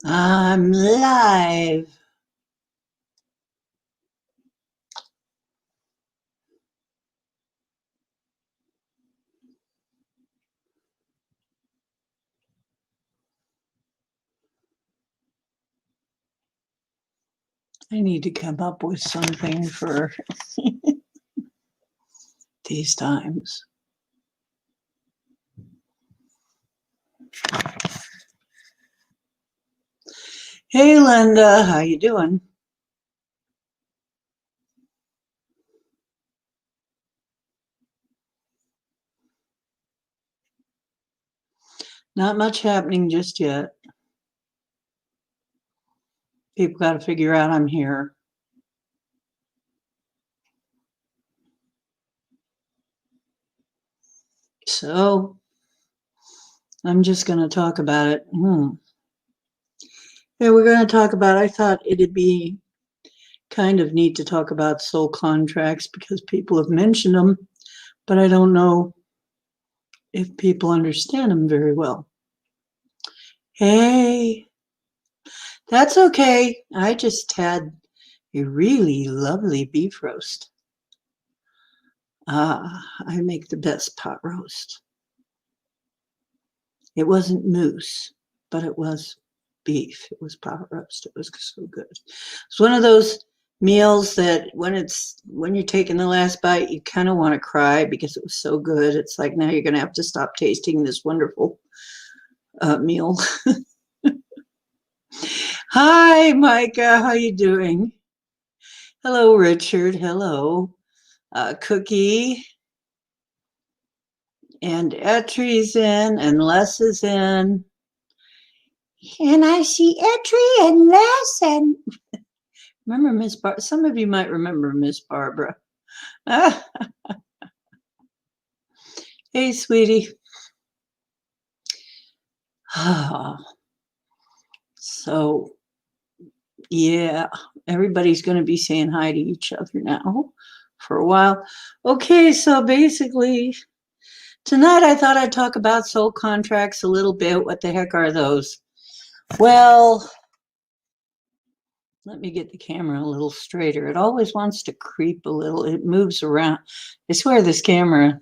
I'm live. I need to come up with something for these times. Hey, Linda, how you doing? Not much happening just yet. People got to figure out I'm here. So I'm just going to talk about it. Yeah, we're going to talk about, I thought it'd be kind of neat to talk about soul contracts because people have mentioned them, but I don't know if people understand them very well. Hey, that's okay. I just had a really lovely beef roast. I make the best pot roast. It wasn't moose, but it was beef. It was pot roast. It was so good. It's one of those meals that when you're taking the last bite, you kind of want to cry because it was so good. It's like now you're going to have to stop tasting this wonderful meal. Hi, Micah. How you doing? Hello, Richard. Hello, Cookie. And Etrie's in, and Les is in. And I see Etrie and Les, and remember Miss Bar. Some of you might remember Miss Barbara. Hey, sweetie. So, yeah, everybody's going to be saying hi to each other now for a while. Okay, so basically, tonight I thought I'd talk about soul contracts a little bit. What the heck are those? Well, let me get the camera a little straighter. It always wants to creep a little. It moves around. I swear this camera,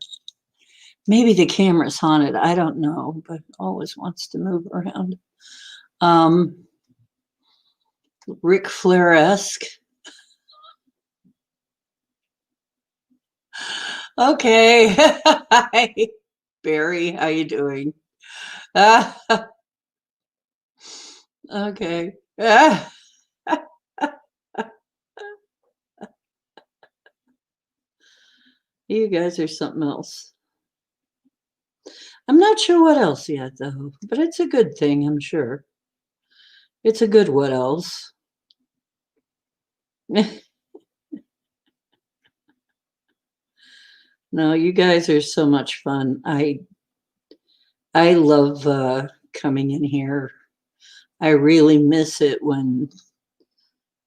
maybe the camera's haunted. I don't know, but it always wants to move around. Ric Flair-esque. Okay. Hi, Barry. How you doing? Okay. You guys are something else. I'm not sure what else yet, though, but it's a good thing, I'm sure. It's a good what else. No, you guys are so much fun. I love coming in here. I really miss it when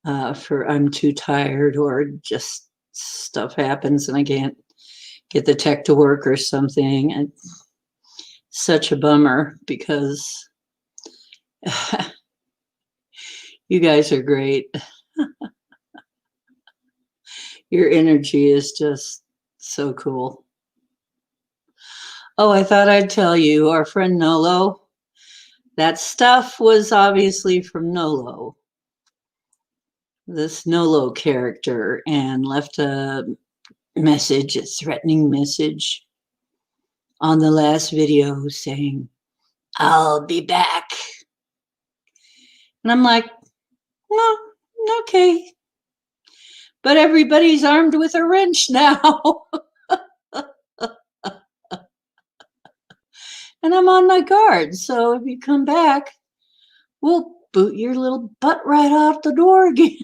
I'm too tired or just stuff happens and I can't get the tech to work or something. It's such a bummer because you guys are great. Your energy is just so cool. Oh, I thought I'd tell you, our friend Nolo, that stuff was obviously from Nolo, this Nolo character, and left a message, a threatening message on the last video saying, I'll be back. And I'm like, well, okay. But everybody's armed with a wrench now. And I'm on my guard. So if you come back, we'll boot your little butt right out the door again.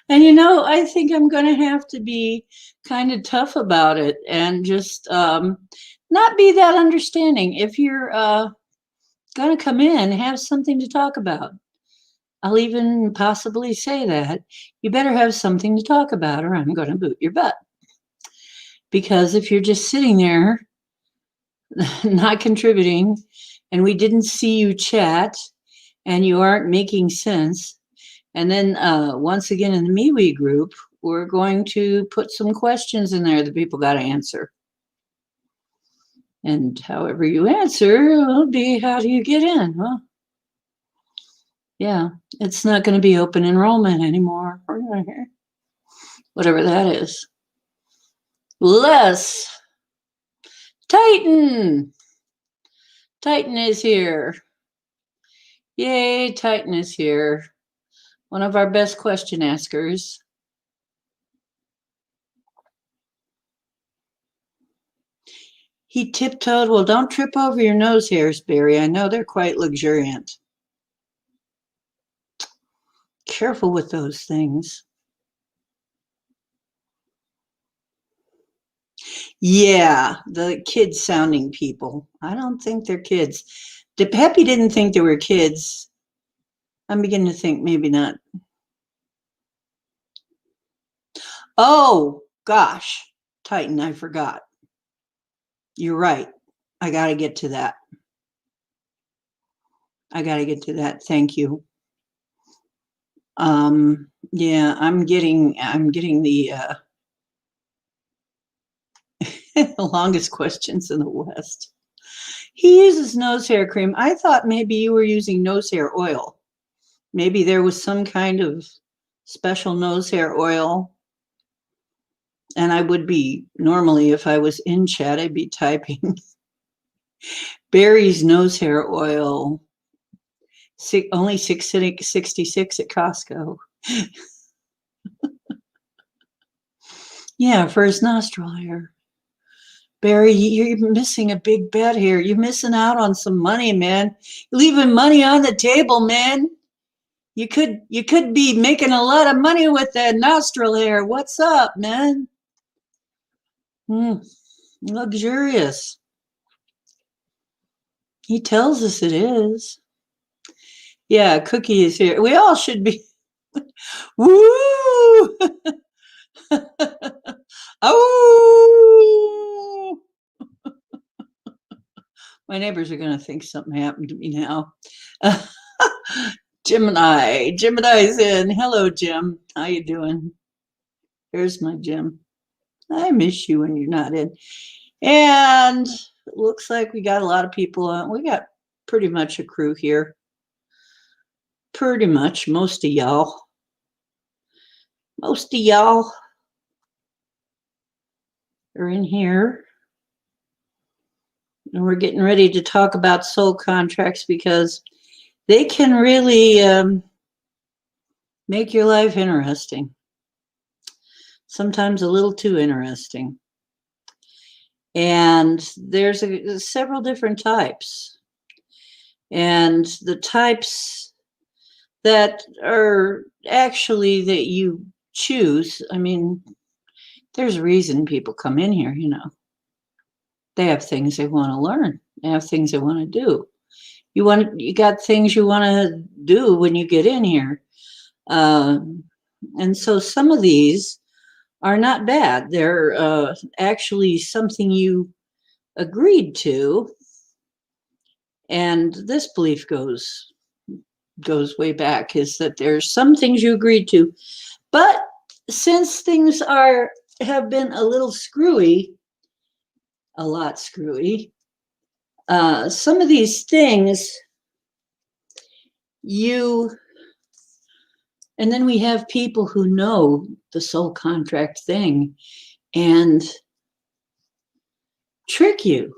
And I think I'm going to have to be kind of tough about it and just not be that understanding. If you're going to come in, have something to talk about. I'll even possibly say that you better have something to talk about or I'm going to boot your butt. Because if you're just sitting there, not contributing, and we didn't see you chat, and you aren't making sense. And then once again in the MeWe group, we're going to put some questions in there that people got to answer. And however you answer will be how do you get in? Well, yeah, it's not going to be open enrollment anymore. Whatever that is. Les. Titan. Titan is here. Yay, Titan is here. One of our best question askers. He tiptoed. Well, don't trip over your nose hairs, Barry. I know they're quite luxuriant. Careful with those things. Yeah, the kids sounding people. I don't think they're kids. Peppy didn't think they were kids. I'm beginning to think maybe not. Oh, gosh, Titan, I forgot. You're right. I got to get to that. Thank you. Yeah, I'm getting the longest questions in the West. He uses nose hair cream. I thought maybe you were using nose hair oil. Maybe there was some kind of special nose hair oil. And I would be, normally if I was in chat, I'd be typing Barry's nose hair oil, only $6.66 at Costco. Yeah, for his nostril hair. Barry, you're missing a big bet here. You're missing out on some money, man. You're leaving money on the table, man. You could be making a lot of money with that nostril hair. What's up, man? Luxurious. He tells us it is. Yeah, Cookie is here. We all should be. Woo! Oh! My neighbors are going to think something happened to me now. Gemini's in. Hello, Jim. How you doing? Here's my Jim. I miss you when you're not in. And it looks like we got a lot of people on. We got pretty much a crew here. Pretty much most of y'all. Most of y'all are in here. And we're getting ready to talk about soul contracts because they can really make your life interesting. Sometimes a little too interesting. And there's several different types. And the types that are actually that you choose, I mean, there's a reason people come in here, you know. They have things they want to learn. They have things they want to do. You got things you want to do when you get in here. And so some of these are not bad. They're actually something you agreed to. And this belief goes way back, is that there's some things you agreed to. But since things have been a little screwy, a lot screwy, some of these things and then we have people who know the soul contract thing and trick you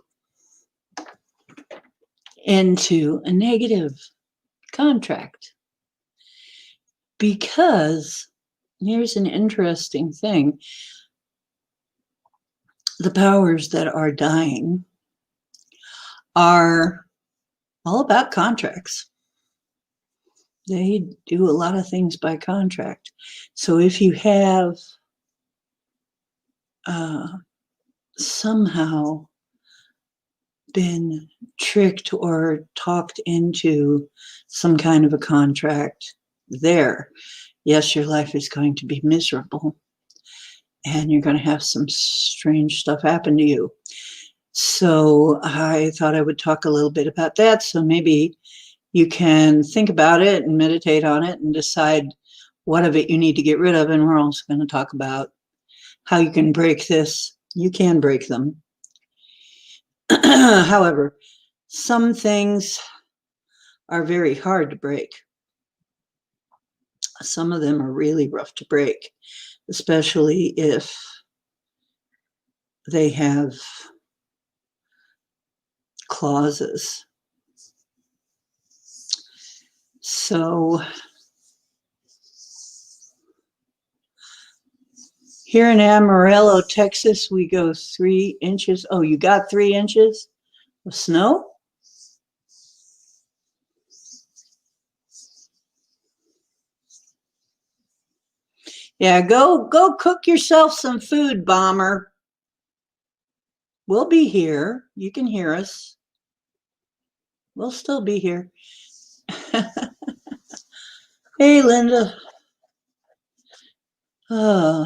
into a negative contract. Because here's an interesting thing. The powers that are dying are all about contracts. They do a lot of things by contract. So if you have somehow been tricked or talked into some kind of a contract there, yes, your life is going to be miserable and you're going to have some strange stuff happen to you. So I thought I would talk a little bit about that. So maybe you can think about it and meditate on it and decide what of it you need to get rid of. And we're also going to talk about how you can break this. You can break them. However, some things are very hard to break. Some of them are really rough to break, especially if they have clauses. So here in Amarillo, Texas, we go 3 inches. Oh, you got 3 inches of snow? Yeah, go cook yourself some food, Bomber. We'll be here. You can hear us. We'll still be here. Hey, Linda. Oh,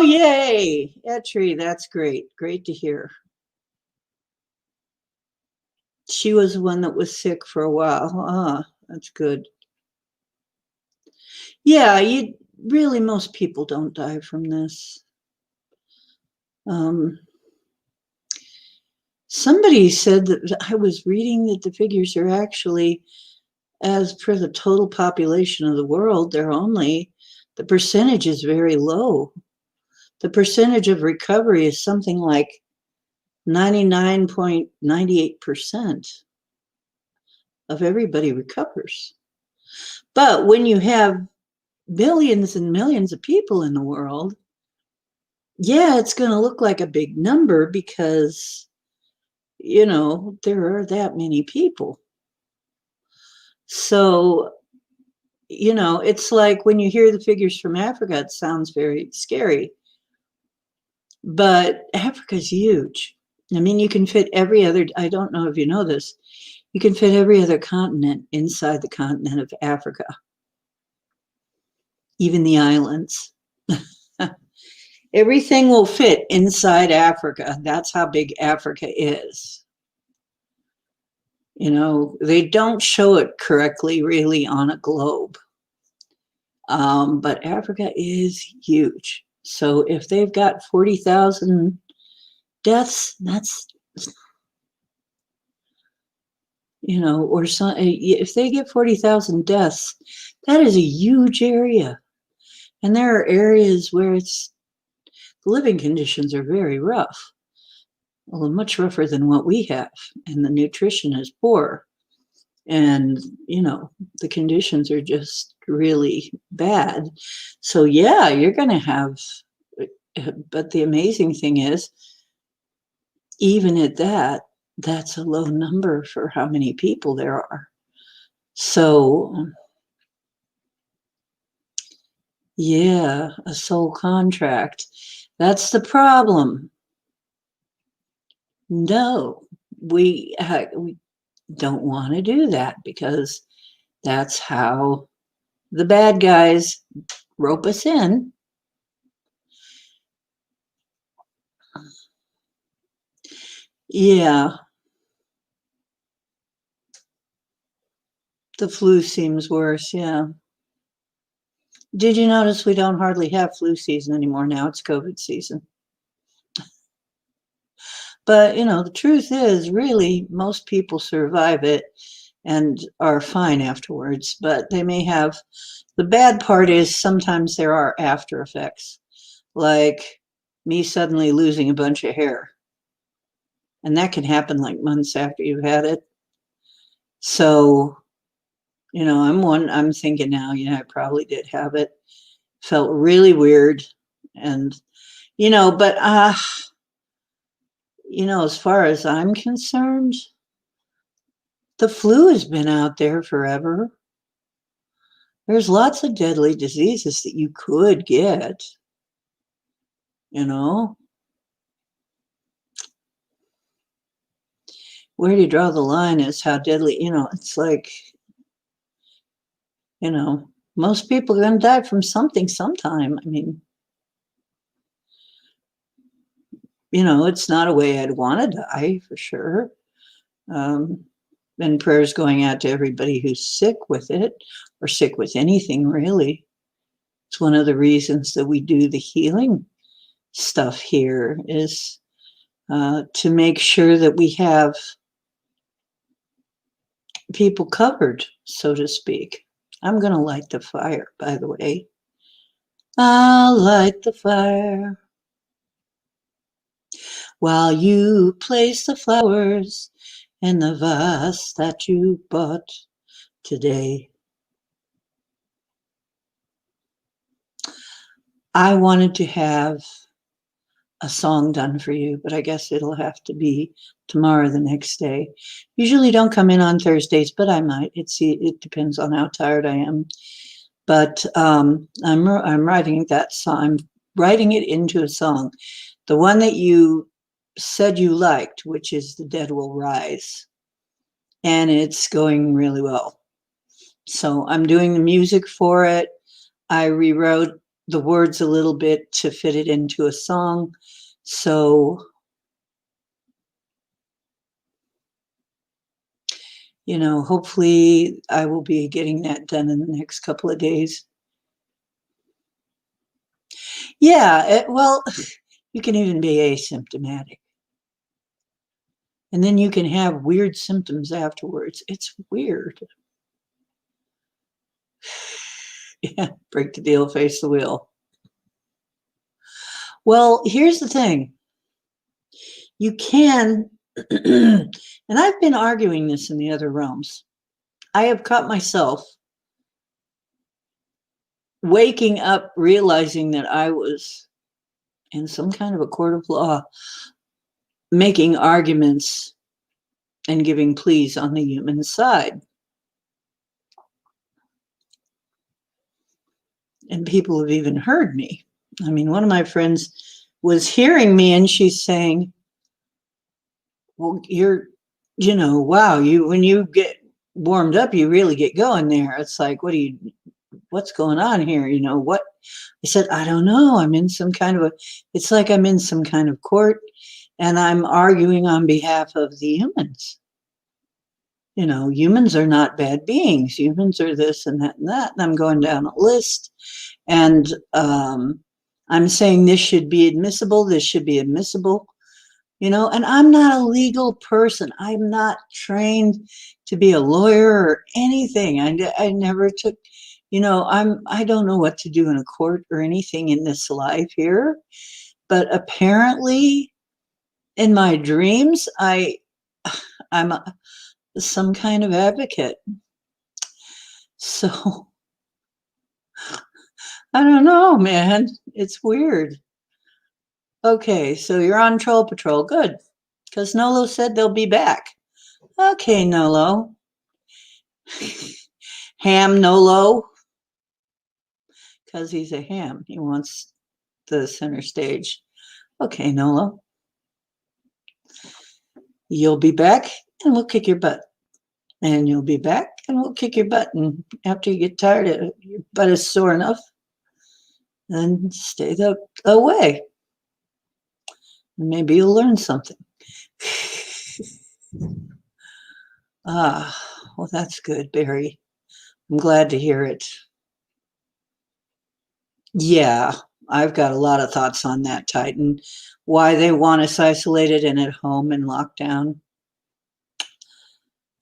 yay. Etri, that's great. Great to hear. She was the one that was sick for a while. That's good. Yeah, you really, most people don't die from this. Somebody said that I was reading that the figures are actually, as per the total population of the world, the percentage is very low. The percentage of recovery is something like 99.98% of everybody recovers. But when you have millions and millions of people in the world, yeah, it's going to look like a big number because, there are that many people. So, it's like when you hear the figures from Africa, it sounds very scary. But Africa's huge. I mean, you can fit I don't know if you know this, you can fit every other continent inside the continent of Africa, even the islands. Everything will fit inside Africa. That's how big Africa is. They don't show it correctly, really, on a globe. But Africa is huge. So if they've got 40,000 deaths, that's, or some, if they get 40,000 deaths, that is a huge area. And there are areas where the living conditions are very rough, well, much rougher than what we have, and the nutrition is poor. And, the conditions are just really bad. So, yeah, you're going to have, but the amazing thing is, even at that, that's a low number for how many people there are. So, yeah, a soul contract. That's the problem. No, we don't want to do that because that's how the bad guys rope us in. Yeah. The flu seems worse, yeah. Did you notice we don't hardly have flu season anymore now? It's COVID season. But, the truth is, really, most people survive it and are fine afterwards. But they may have, the bad part is sometimes there are after effects, like me suddenly losing a bunch of hair. And that can happen like months after you've had it. So, I'm thinking now, I probably did have it. Felt really weird. And, but, as far as I'm concerned, the flu has been out there forever. There's lots of deadly diseases that you could get, Where do you draw the line is how deadly, it's like, most people are going to die from something sometime. I mean, It's not a way I'd want to die for sure. Um, and prayers going out to everybody who's sick with it or sick with anything, really. It's one of the reasons that we do the healing stuff here is to make sure that we have people covered, so to speak. I'm going to light the fire, by the way. I'll light the fire while you place the flowers in the vase that you bought today. I wanted to have a song done for you, but I guess it'll have to be tomorrow, the next day. Usually don't come in on Thursdays, but I might. It depends on how tired I am. But I'm writing that song. I'm writing it into a song. The one that you said you liked, which is "The Dead Will Rise," and it's going really well. So I'm doing the music for it. I rewrote the words a little bit to fit it into a song. So, hopefully I will be getting that done in the next couple of days. Yeah, well, you can even be asymptomatic. And then you can have weird symptoms afterwards. It's weird. Yeah, break the deal, face the wheel. Well, here's the thing. You can, and I've been arguing this in the other realms. I have caught myself waking up realizing that I was in some kind of a court of law making arguments and giving pleas on the human side. And people have even heard me. I mean, one of my friends was hearing me and she's saying, well, wow, when you get warmed up, you really get going there. It's like, what's going on here? What? I said, I don't know. It's like I'm in some kind of court and I'm arguing on behalf of the humans. Humans are not bad beings. Humans are this and that and that. And I'm going down a list and I'm saying this should be admissible. This should be admissible. And I'm not a legal person. I'm not trained to be a lawyer or anything. I never took, I don't know what to do in a court or anything in this life here. But apparently in my dreams, I'm some kind of advocate. So I don't know, man. It's weird. Okay, so you're on Troll Patrol. Good. Because Nolo said they'll be back. Okay, Nolo. Ham Nolo. Because he's a ham. He wants the center stage. Okay, Nolo. You'll be back and we'll kick your butt. And you'll be back and we'll kick your butt. And after you get tired, your butt is sore enough, then stay away. Maybe you'll learn something. Well, that's good, Barry. I'm glad to hear it. Yeah, I've got a lot of thoughts on that, Titan. Why they want us isolated and at home in lockdown.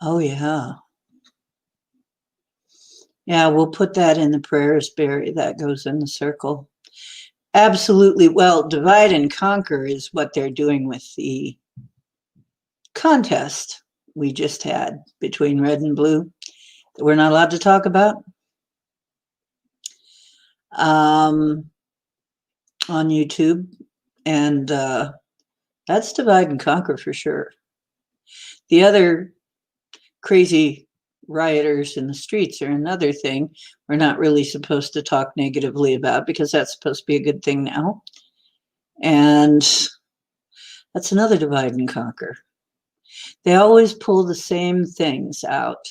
Oh, yeah. Yeah, we'll put that in the prayers, Barry. That goes in the circle. Absolutely. Well, divide and conquer is what they're doing with the contest we just had between red and blue that we're not allowed to talk about on YouTube. And that's divide and conquer for sure. The other crazy rioters in the streets are another thing we're not really supposed to talk negatively about because that's supposed to be a good thing now. And that's another divide and conquer. They always pull the same things out.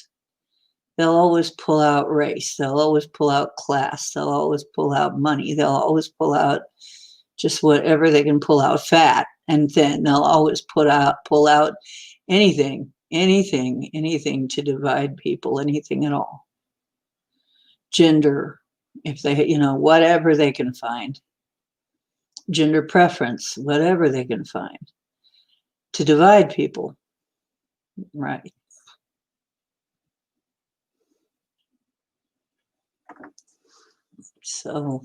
They'll always pull out race. They'll always pull out class. They'll always pull out money. They'll always pull out just whatever they can pull out. Fat. and thin. They'll always pull out anything to divide people, anything at all. Gender, if they, whatever they can find. Gender preference, whatever they can find to divide people. Right. So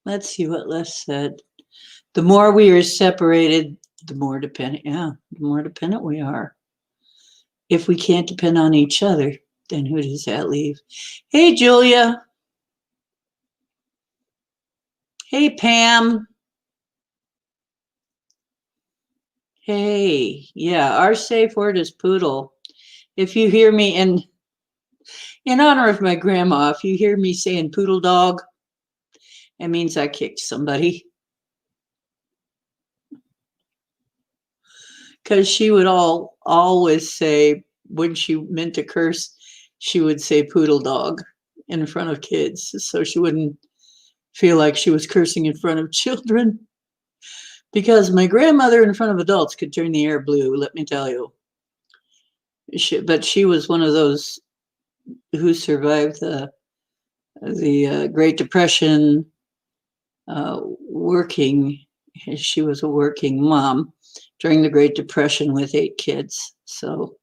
let's see what Les said. The more we are separated, the more dependent we are. If we can't depend on each other, then who does that leave? Hey, Julia. Hey, Pam. Hey, yeah, our safe word is poodle. If you hear me, and in honor of my grandma, if you hear me saying poodle dog, it means I kicked somebody. Because she would always say, when she meant to curse, she would say poodle dog in front of kids, so she wouldn't feel like she was cursing in front of children. Because my grandmother in front of adults could turn the air blue, let me tell you. But she was one of those who survived the Great Depression, working. She was a working mom during the Great Depression with 8 kids. So,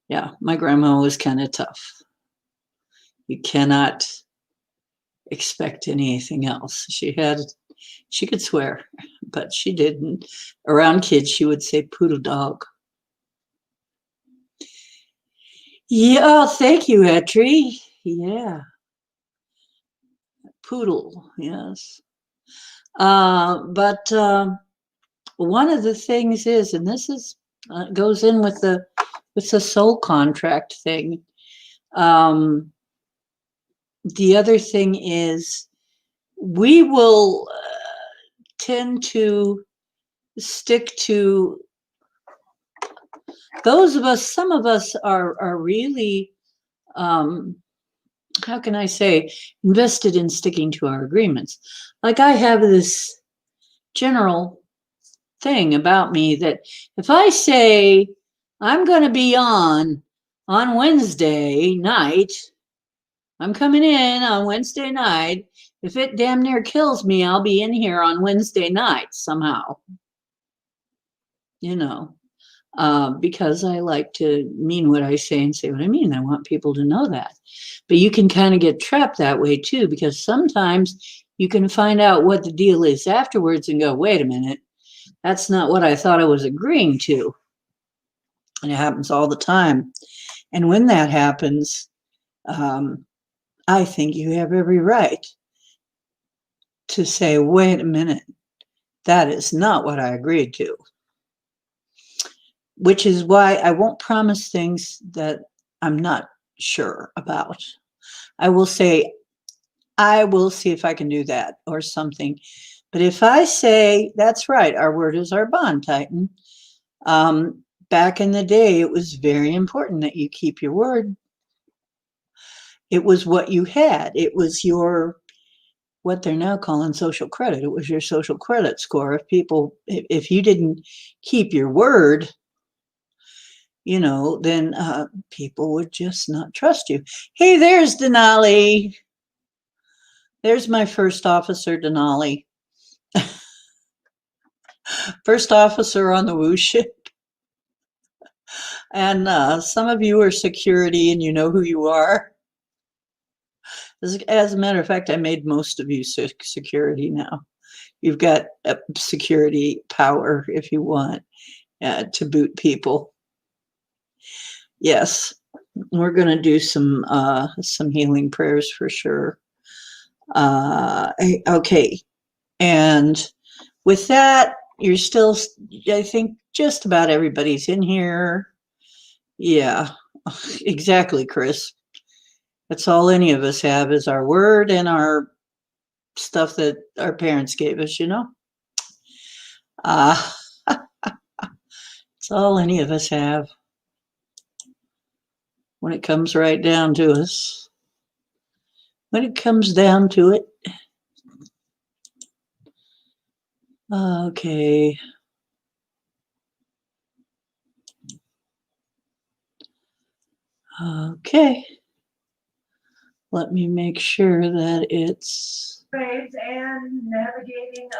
yeah, my grandma was kind of tough. You cannot expect anything else. She could swear, but she didn't. Around kids, she would say poodle dog. Yeah, oh, thank you, Etri. Yeah. Poodle, yes. But one of the things is, and this is goes in with the soul contract thing. The other thing is, we will tend to stick to those of us. Some of us are really, how can I say, invested in sticking to our agreements. Like, I have this general thing about me that if I say I'm going to be on Wednesday night, I'm coming in on Wednesday night. If it damn near kills me, I'll be in here on Wednesday night somehow. Because I like to mean what I say and say what I mean. I want people to know that. But you can kind of get trapped that way too, because sometimes you can find out what the deal is afterwards and go, wait a minute, that's not what I thought I was agreeing to. And it happens all the time. And when that happens, I think you have every right to say, wait a minute, that is not what I agreed to. Which is why I won't promise things that I'm not sure about. I will say, I will see if I can do that or something. But if I say, that's right, our word is our bond, Titan. Back in the day, it was very important that you keep your word. It was what you had. It was your, what they're now calling social credit. It was your social credit score. If you didn't keep your word, then people would just not trust you. Hey, there's Denali. There's my first officer, Denali. First officer on the Woo ship. And some of you are security and you know who you are. As a matter of fact, I made most of you security now. You've got security power if you want to boot people. Yes, we're going to do some healing prayers for sure. Okay, and with that, you're still, I think just about everybody's in here. Yeah, exactly, Chris. That's all any of us have is our word and our stuff that our parents gave us, That's all any of us have when it comes right down to us. when it comes down to it. Okay. Okay. Let me make sure that it's waves and navigating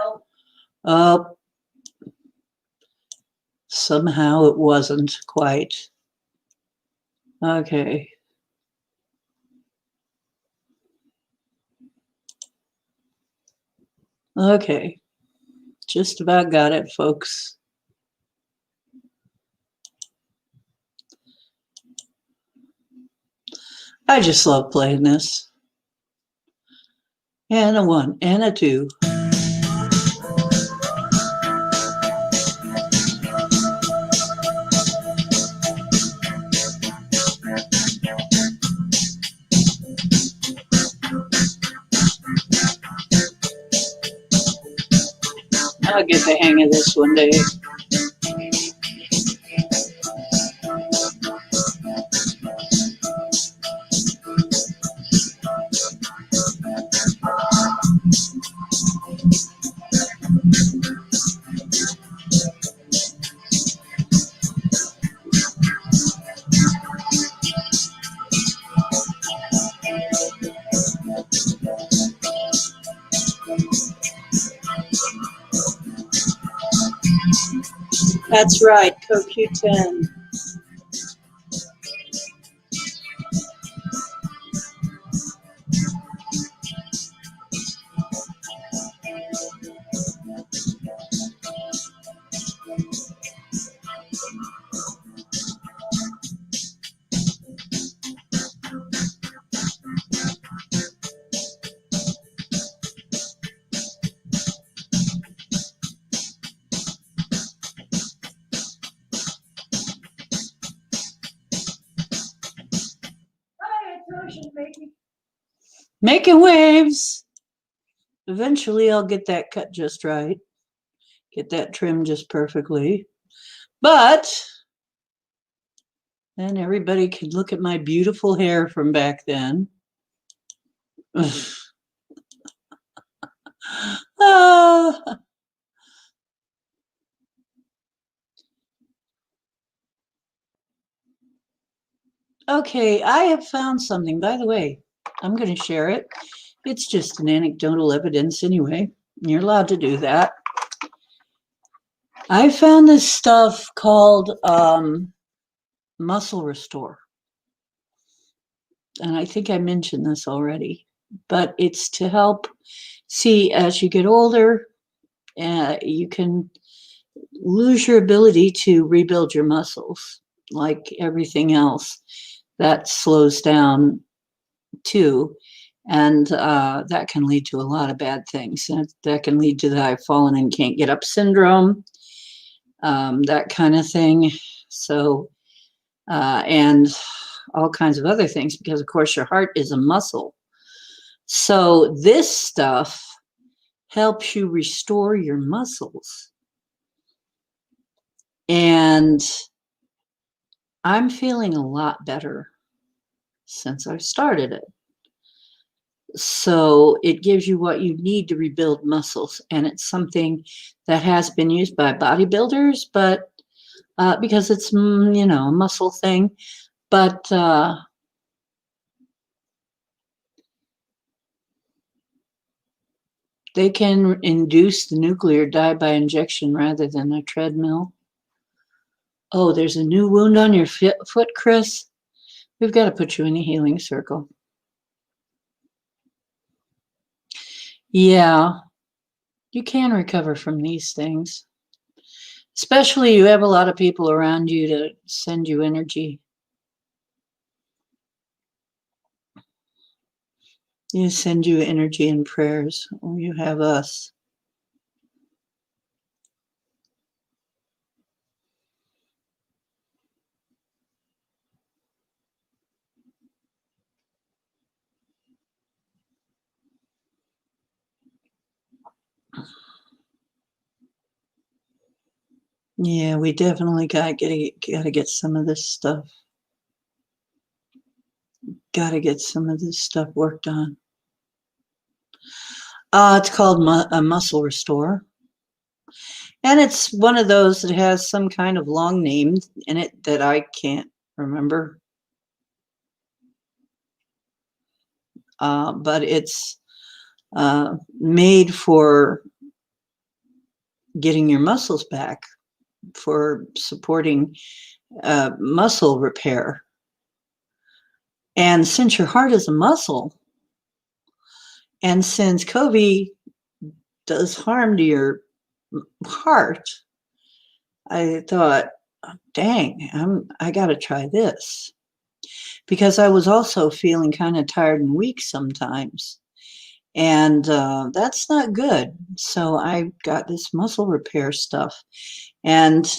up. Somehow it wasn't quite. Okay. Okay. Just about got it, folks. I just love playing this. And a 1 and a 2. I'll get the hang of this one day. That's right, CoQ10. Making waves. Eventually I'll get that cut just right. Get that trimmed just perfectly. But then everybody can look at my beautiful hair from back then. Okay, I have found something. By the way, I'm going to share it. It's just an anecdotal evidence anyway. You're allowed to do that. I found this stuff called Muscle Restore. And I think I mentioned this already, but it's to help see as you get older, you can lose your ability to rebuild your muscles like everything else. That slows down too. And that can lead to a lot of bad things. That can lead to the I've fallen and can't get up syndrome, that kind of thing. So, and all kinds of other things, because of course your heart is a muscle. So this stuff helps you restore your muscles. And I'm feeling a lot better since I started it. So it gives you what you need to rebuild muscles. And it's something that has been used by bodybuilders, but because it's, you know, a muscle thing. But they can induce the nuclear die by injection rather than a treadmill. Oh, there's a new wound on your foot, Chris. We've got to put you in a healing circle. Yeah, you can recover from these things. Especially you have a lot of people around you to send you energy. You send you energy and prayers. Or you have us. Yeah, we definitely gotta get some of this stuff. Gotta get some of this stuff worked on. It's called a Muscle Restore. And it's one of those that has some kind of long name in it that I can't remember. But it's made for getting your muscles back, for supporting muscle repair. And since your heart is a muscle, and since COVID does harm to your heart, I thought, dang, I got to try this. Because I was also feeling kind of tired and weak sometimes. And that's not good. So I got this muscle repair stuff. And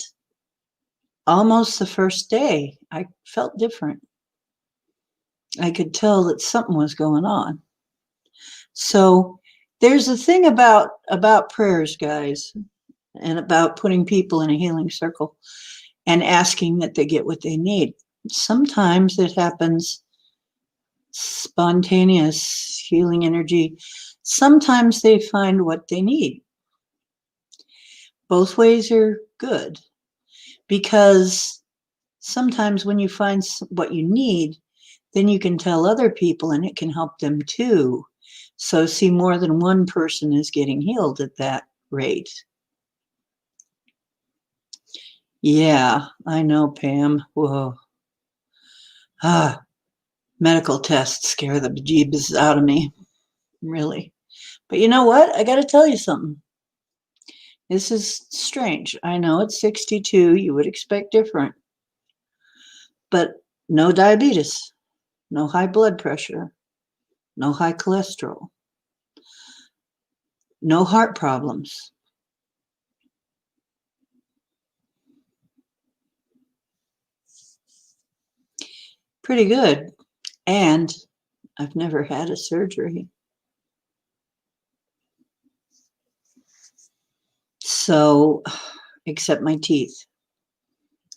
almost the first day, I felt different. I could tell that something was going on. So there's a thing about prayers, guys, and about putting people in a healing circle and asking that they get what they need. Sometimes it happens spontaneous healing energy. Sometimes they find what they need. Both ways are good, because sometimes when you find what you need, then you can tell other people and it can help them too. So see, more than one person is getting healed at that rate. Yeah, I know, Pam. Whoa. Medical tests scare the bejeebus out of me, really. But you know what? I got to tell you something. This is strange. I know it's 62. You would expect different. But no diabetes, no high blood pressure, no high cholesterol, no heart problems. Pretty good. And I've never had a surgery. So, except my teeth.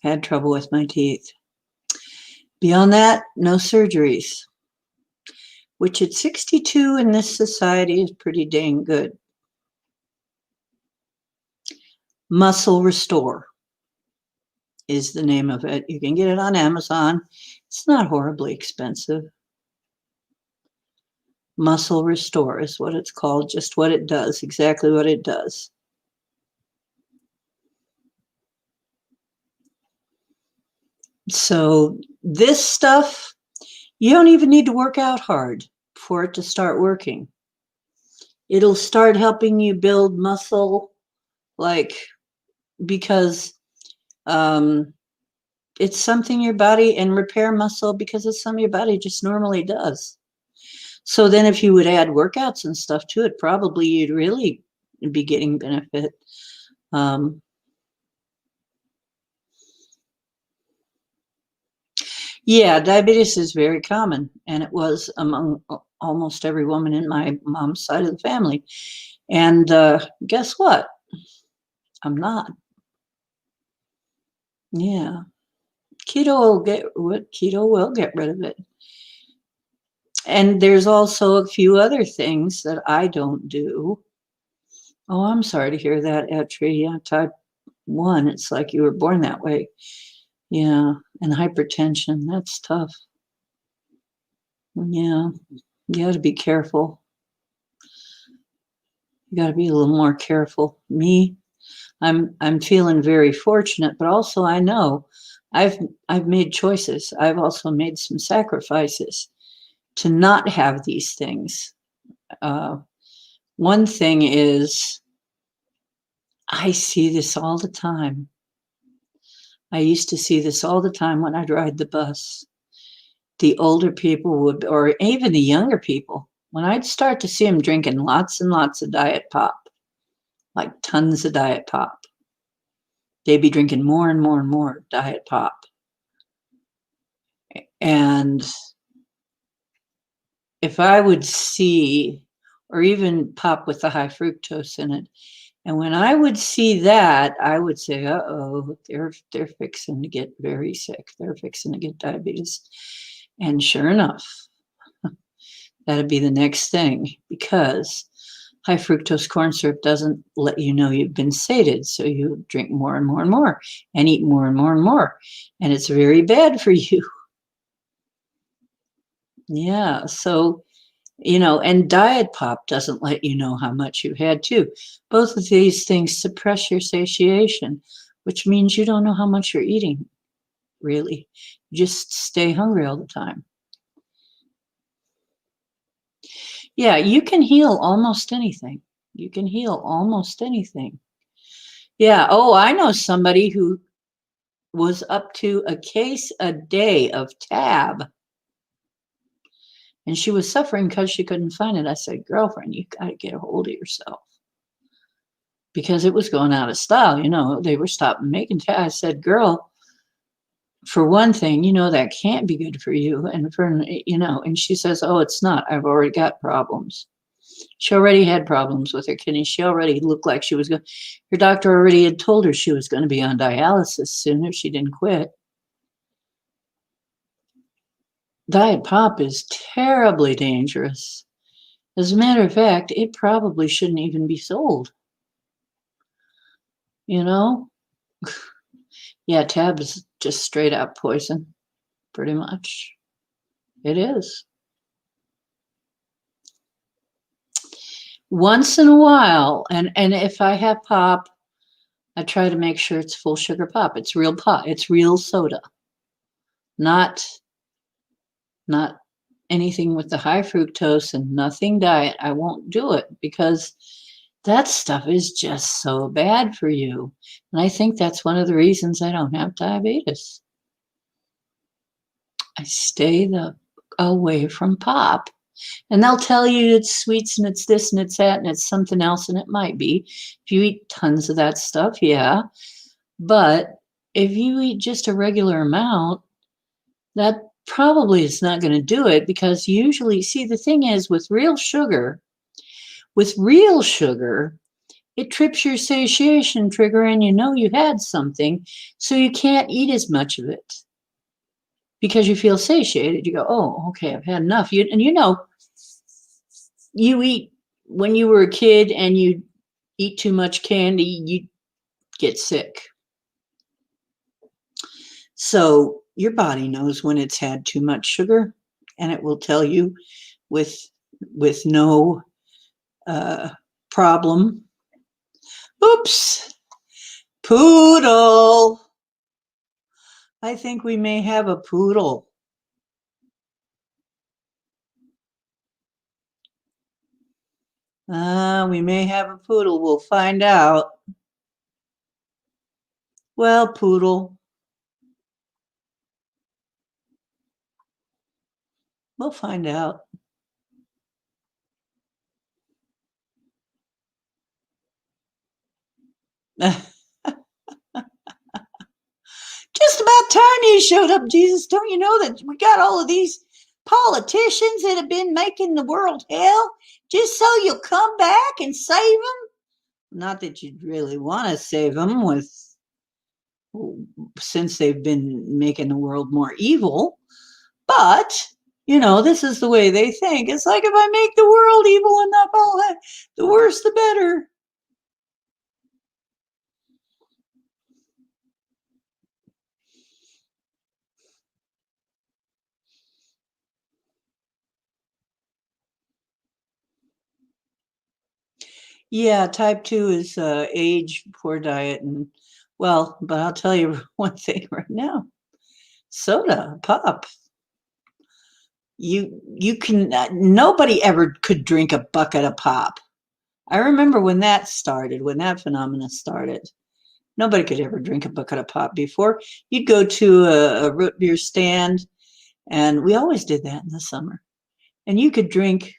Had trouble with my teeth. Beyond that, no surgeries, which at 62 in this society is pretty dang good. Muscle Restore is the name of it. You can get it on Amazon. It's not horribly expensive. Muscle Restore is what it's called, just what it does, exactly what it does. So this stuff, you don't even need to work out hard for it to start working. It'll start helping you build muscle, because it's something your body, and repair muscle because it's something your body just normally does. So then if you would add workouts and stuff to it, probably you'd really be getting benefit. Yeah, diabetes is very common, and it was among almost every woman in my mom's side of the family. And guess what? I'm not. Yeah. Keto will get rid of it. And there's also a few other things that I don't do. Oh, I'm sorry to hear that, Etri. Yeah, type 1, it's like you were born that way. Yeah, and hypertension, that's tough. Yeah, you got to be careful. You got to be a little more careful. Me, I'm feeling very fortunate, but also I know I've made choices. I've also made some sacrifices to not have these things. One thing is, I see this all the time. I used to see this all the time when I'd ride the bus. The older people would, or even the younger people, when I'd start to see them drinking lots and lots of diet pop, like tons of diet pop, they'd be drinking more and more and more diet pop. And if I would see, or even pop with the high fructose in it, and when I would see that, I would say, uh-oh, they're fixing to get very sick. They're fixing to get diabetes. And sure enough, that'd be the next thing, because high fructose corn syrup doesn't let you know you've been sated. So you drink more and more and more and eat more and more and more. And it's very bad for you. Yeah. So, and diet pop doesn't let you know how much you've had too. Both of these things suppress your satiation, which means you don't know how much you're eating, really. You just stay hungry all the time. Yeah, you can heal almost anything. You can heal almost anything. Yeah. Oh, I know somebody who was up to a case a day of tab, and she was suffering because she couldn't find it. I said, girlfriend, you got to get a hold of yourself, because it was going out of style. They were stopping making tab. I said, girl, for one thing, that can't be good for you. And and she says, oh, it's not. I've already got problems. She already had problems with her kidneys. She already looked like she was going. Her doctor already had told her she was going to be on dialysis soon if she didn't quit. Diet pop is terribly dangerous. As a matter of fact, it probably shouldn't even be sold. You know? Yeah, tab is just straight up poison, pretty much. It is. Once in a while, and if I have pop, I try to make sure it's full sugar pop. It's real pop. It's real soda. Not anything with the high fructose and nothing diet. I won't do it because that stuff is just so bad for you. And I think that's one of the reasons I don't have diabetes. I stay away from pop. And they'll tell you it's sweets and it's this and it's that and it's something else, and it might be. If you eat tons of that stuff, yeah. But if you eat just a regular amount, that probably is not going to do it, because usually, see, the thing is with real sugar, it trips your satiation trigger and you had something, so you can't eat as much of it because you feel satiated. You go, oh, okay, I've had enough. You eat when you were a kid and you eat too much candy, you get sick. So your body knows when it's had too much sugar, and it will tell you with no problem. Oops, poodle. I think we may have a poodle. We may have a poodle. We'll find out. Well, poodle. We'll find out. Just about time you showed up, Jesus. Don't you know that we got all of these politicians that have been making the world hell just so you'll come back and save them? Not that you'd really want to save them since they've been making the world more evil. But, this is the way they think. It's like, if I make the world evil enough, the worse the better. Yeah, type 2 is age, poor diet, and but I'll tell you one thing right now. Soda, pop. You can nobody ever could drink a bucket of pop. I remember when that phenomenon started. Nobody could ever drink a bucket of pop before. You'd go to a root beer stand, and we always did that in the summer. And you could drink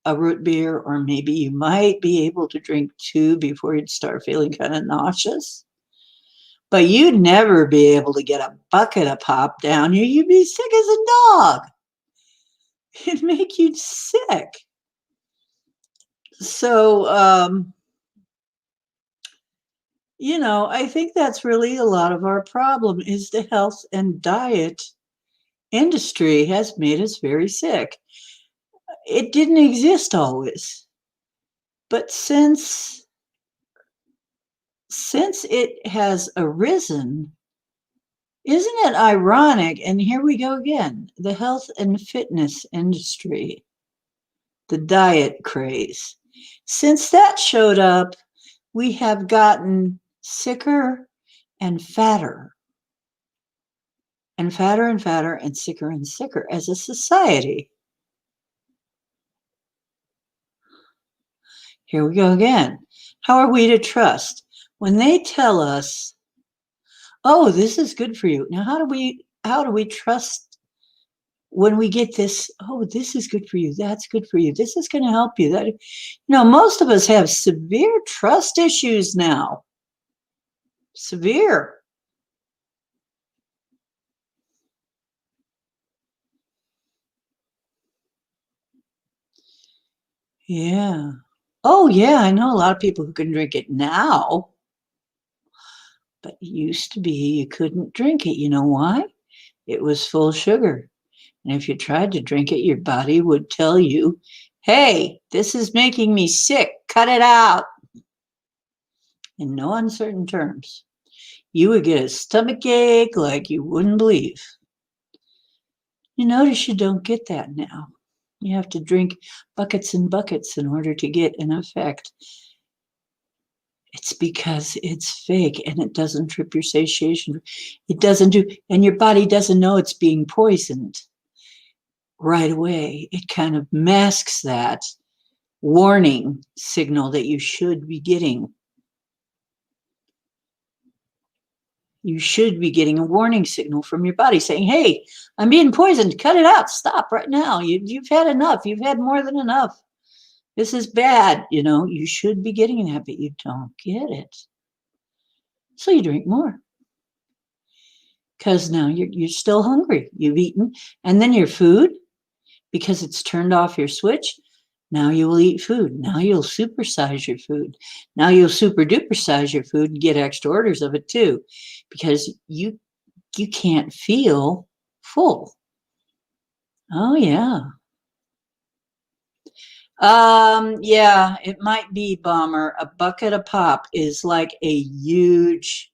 a root beer, or maybe you might be able to drink two before you'd start feeling kind of nauseous. But you'd never be able to get a bucket of pop down you. You'd be sick as a dog. It'd make you sick. So, I think that's really a lot of our problem, is the health and diet industry has made us very sick. It didn't exist always. But since it has arisen, isn't it ironic? And here we go again, the health and fitness industry, the diet craze. Since that showed up, we have gotten sicker and fatter and fatter and fatter and sicker as a society. Here we go again. How are we to trust when they tell us, "Oh, this is good for you"? Now, how do we trust when we get this? "Oh, this is good for you. That's good for you. This is going to help you." That, most of us have severe trust issues now. Severe. Yeah. Oh, yeah. I know a lot of people who can drink it now, but it used to be you couldn't drink it. You know why? It was full of sugar. And if you tried to drink it, your body would tell you, "Hey, this is making me sick. Cut it out." In no uncertain terms. You would get a stomach ache like you wouldn't believe. You notice you don't get that now. You have to drink buckets and buckets in order to get an effect. It's because it's fake and it doesn't trip your satiation. It doesn't do, and your body doesn't know it's being poisoned right away. It kind of masks that warning signal that you should be getting. You should be getting a warning signal from your body saying, "Hey, I'm being poisoned. Cut it out. Stop right now. You've had enough. You've had more than enough. This is bad." You should be getting that, but you don't get it. So you drink more because now you're still hungry. You've eaten, and then your food, because it's turned off your switch. Now you will eat food. Now you'll supersize your food. Now you'll super duper size your food and get extra orders of it too, because you can't feel full. Oh yeah. Yeah, it might be, Bomber. A bucket of pop is like a huge,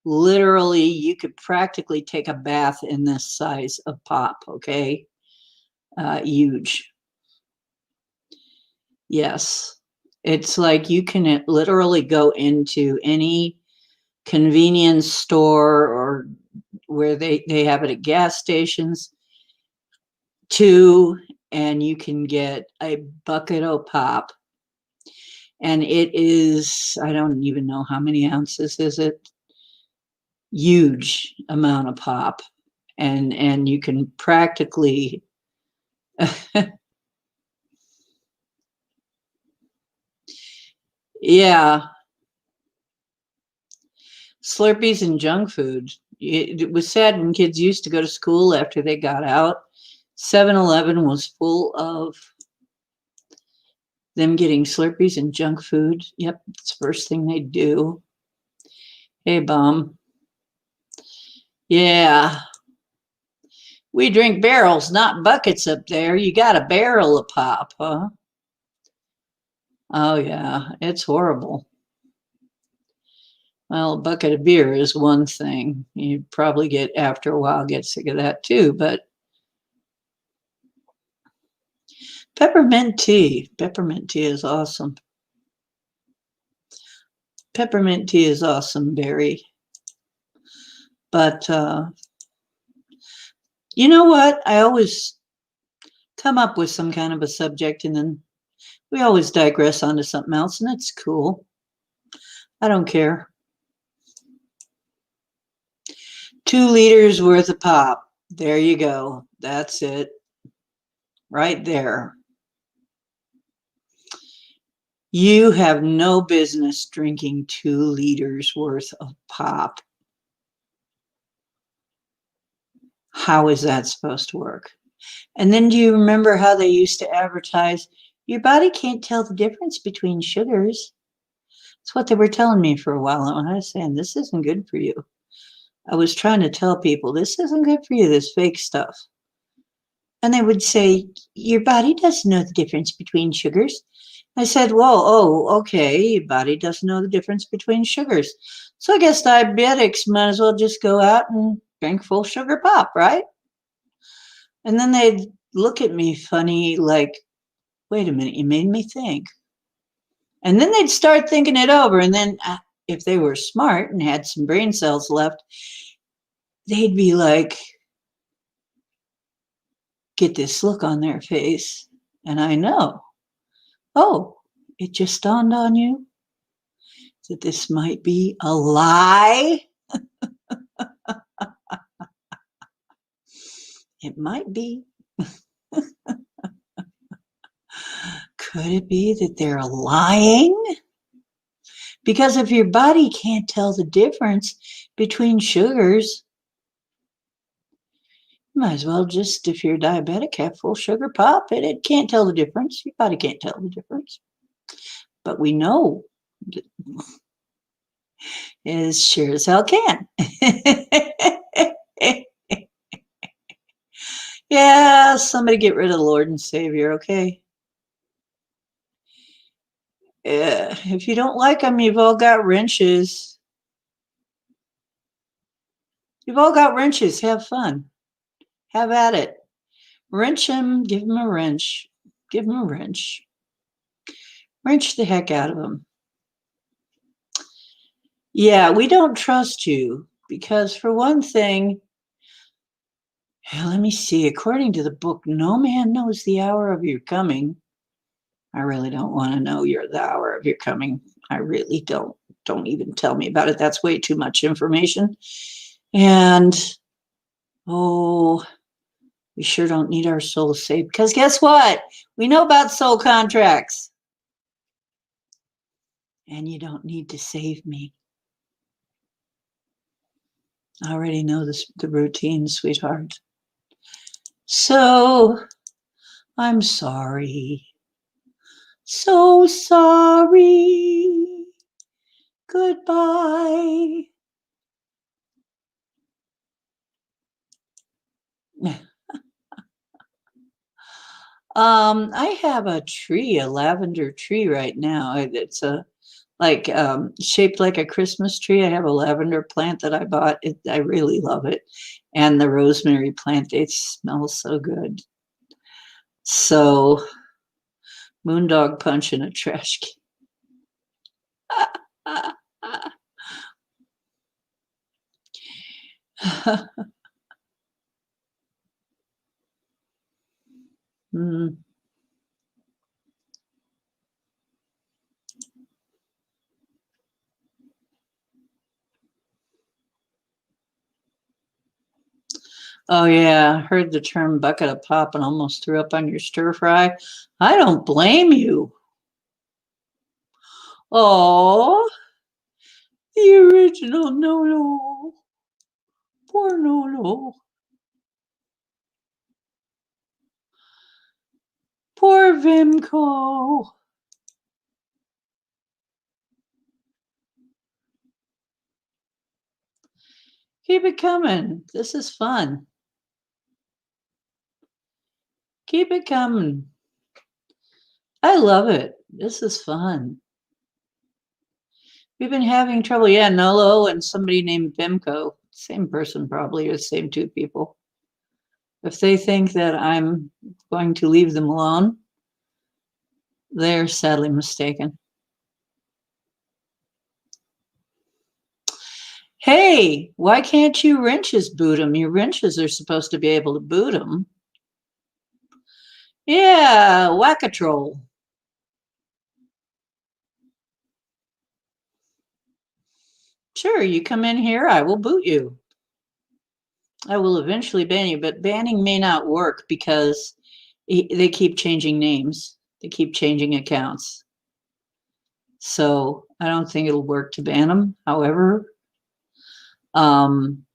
literally, you could practically take a bath in this size of pop, okay? Huge. Yes. It's like you can literally go into any convenience store or where they have it at gas stations too, and you can get a bucket of pop. And it is, I don't even know how many ounces is it? Huge amount of pop. And you can practically yeah, Slurpees and junk food. It was sad when kids used to go to school after they got out. 7-Eleven was full of them getting Slurpees and junk food. Yep, it's the first thing they do. Hey, Bum. Yeah. We drink barrels, not buckets up there. You got a barrel of pop, huh? Oh, yeah, it's horrible. Well, a bucket of beer is one thing. You probably after a while, get sick of that too. But peppermint tea is awesome. Peppermint tea is awesome, Barry. But you know what? I always come up with some kind of a subject and then we always digress onto something else, and it's cool. I don't care. 2 liters worth of pop. There you go. That's it. Right there. You have no business drinking 2 liters worth of pop. How is that supposed to work? And then do you remember how they used to advertise, your body can't tell the difference between sugars? That's what they were telling me for a while. And I was saying, this isn't good for you. I was trying to tell people, this isn't good for you, this fake stuff. And they would say, your body doesn't know the difference between sugars. I said, "Whoa, oh, okay, your body doesn't know the difference between sugars. So I guess diabetics might as well just go out and drink full sugar pop, right?" And then they'd look at me funny, like, "Wait a minute, you made me think." And then they'd start thinking it over. And then if they were smart and had some brain cells left, they'd be like, get this look on their face. And I know, oh, it just dawned on you that this might be a lie. It might be. Could it be that they're lying? Because if your body can't tell the difference between sugars, you might as well just, if you're diabetic, have full sugar pop. It can't tell the difference. Your body can't tell the difference. But we know as sure as hell can. Yeah, somebody get rid of the Lord and Savior, okay? If you don't like them, you've all got wrenches. You've all got wrenches. Have fun. Have at it. Wrench them. Give them a wrench. Give them a wrench. Wrench the heck out of them. Yeah, we don't trust you because, for one thing, let me see, according to the book, no man knows the hour of your coming. I really don't want to know the hour of your coming. I really don't. Don't even tell me about it. That's way too much information. And, oh, we sure don't need our soul saved because guess what? We know about soul contracts. And you don't need to save me. I already know the routine, sweetheart. So, I'm sorry. So sorry. Goodbye. I have a tree, a lavender tree right now. It's shaped like a Christmas tree. I have a lavender plant that I bought. I really love it. And the rosemary plant, it smells so good. So, moondog punch in a trash can. Mm. Oh yeah, heard the term bucket of pop and almost threw up on your stir fry. I don't blame you. Oh, the original Nolo. Poor Nolo. Poor Vimco. Keep it coming. This is fun. Keep it coming. I love it. This is fun. We've been having trouble. Yeah, Nolo and somebody named Vimco. Same person, probably, or same two people. If they think that I'm going to leave them alone, they're sadly mistaken. Hey, why can't you wrenches boot them? Your wrenches are supposed to be able to boot them. Yeah, whack-a-troll. Sure, you come in here, I will boot you. I will eventually ban you, but banning may not work because they keep changing names. They keep changing accounts. So I don't think it'll work to ban them. However, booting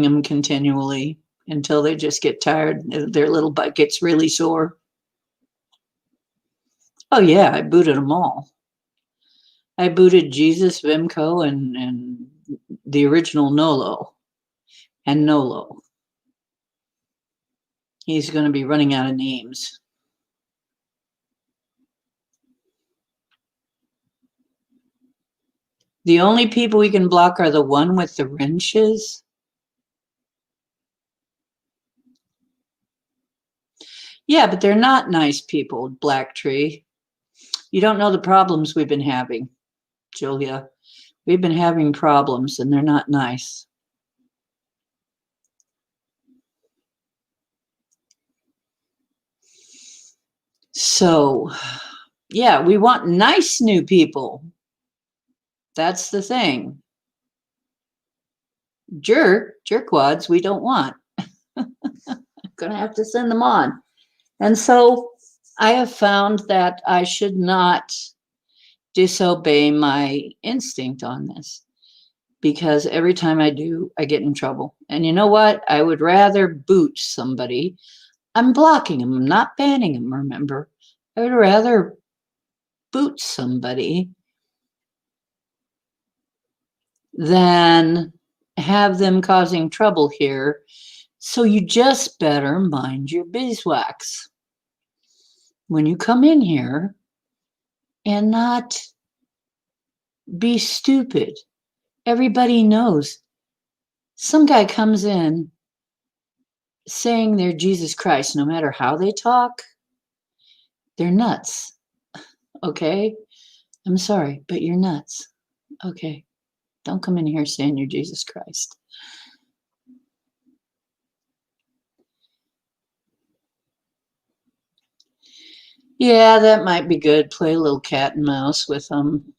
them continually until they just get tired. Their little butt gets really sore. Oh yeah, I booted them all. I booted Jesus, Vimco, and the original Nolo and Nolo. He's going to be running out of names. The only people we can block are the one with the wrenches. Yeah, but they're not nice people, Black Tree. You don't know the problems we've been having, Julia. We've been having problems and they're not nice. So, yeah, we want nice new people. That's the thing. Jerkwads, we don't want. Gonna have to send them on. And so I have found that I should not disobey my instinct on this because every time I do, I get in trouble. And you know what? I would rather boot somebody. I'm blocking them, I'm not banning them, remember? I would rather boot somebody than have them causing trouble here. So you just better mind your beeswax when you come in here and not be stupid. Everybody knows. Some guy comes in saying they're Jesus Christ, no matter how they talk, they're nuts. Okay? I'm sorry, but you're nuts. Okay. Don't come in here saying you're Jesus Christ. Yeah, that might be good. Play a little cat and mouse with them.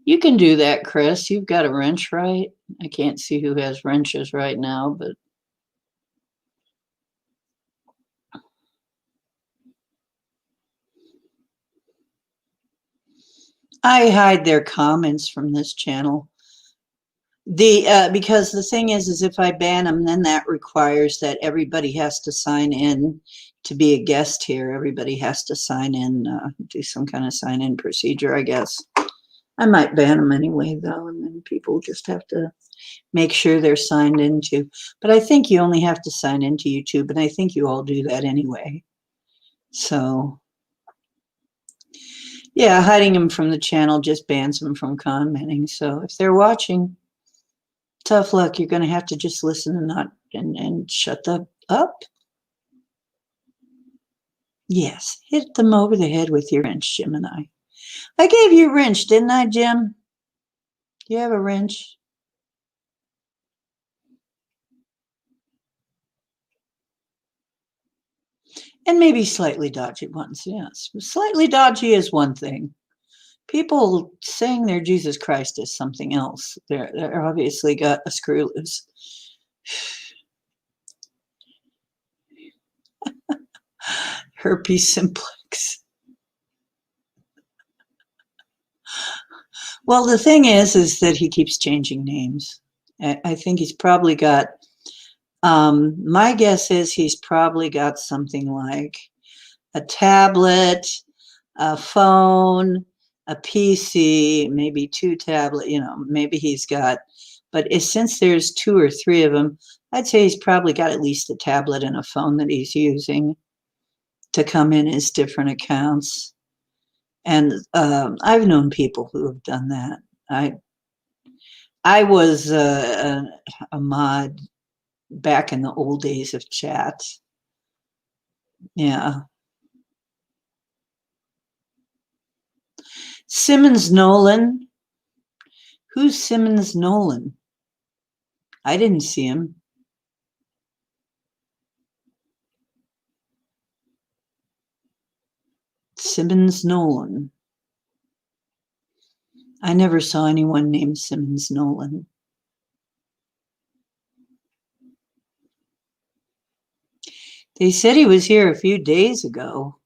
You can do that, Chris. You've got a wrench, right? I can't see who has wrenches right now, but I hide their comments from this channel. Because the thing is if I ban them, then that requires that everybody has to sign in to be a guest here. Everybody has to sign in, do some kind of sign in procedure, I guess. I might ban them anyway, though, and then people just have to make sure they're signed into. But I think you only have to sign into YouTube, and I think you all do that anyway. So, yeah, hiding them from the channel just bans them from commenting. So if they're watching, tough luck. You're going to have to just listen and not and shut the up. Yes, hit them over the head with your wrench, Jim and I. I gave you a wrench, didn't I, Jim? Do you have a wrench? And maybe slightly dodgy ones, yes. Slightly dodgy is one thing. People saying they're Jesus Christ is something else. They're obviously got a screw loose. Herpes simplex. Well, the thing is that he keeps changing names. I think he's probably got, my guess is he's probably got something like a tablet, a phone, a PC, maybe two tablet, maybe he's got, but since there's two or three of them, I'd say he's probably got at least a tablet and a phone that he's using to come in his different accounts. And I've known people who have done that. I was a mod back in the old days of chat. Yeah. Simmons Nolan. Who's Simmons Nolan? I didn't see him. Simmons Nolan. I never saw anyone named Simmons Nolan. They said he was here a few days ago.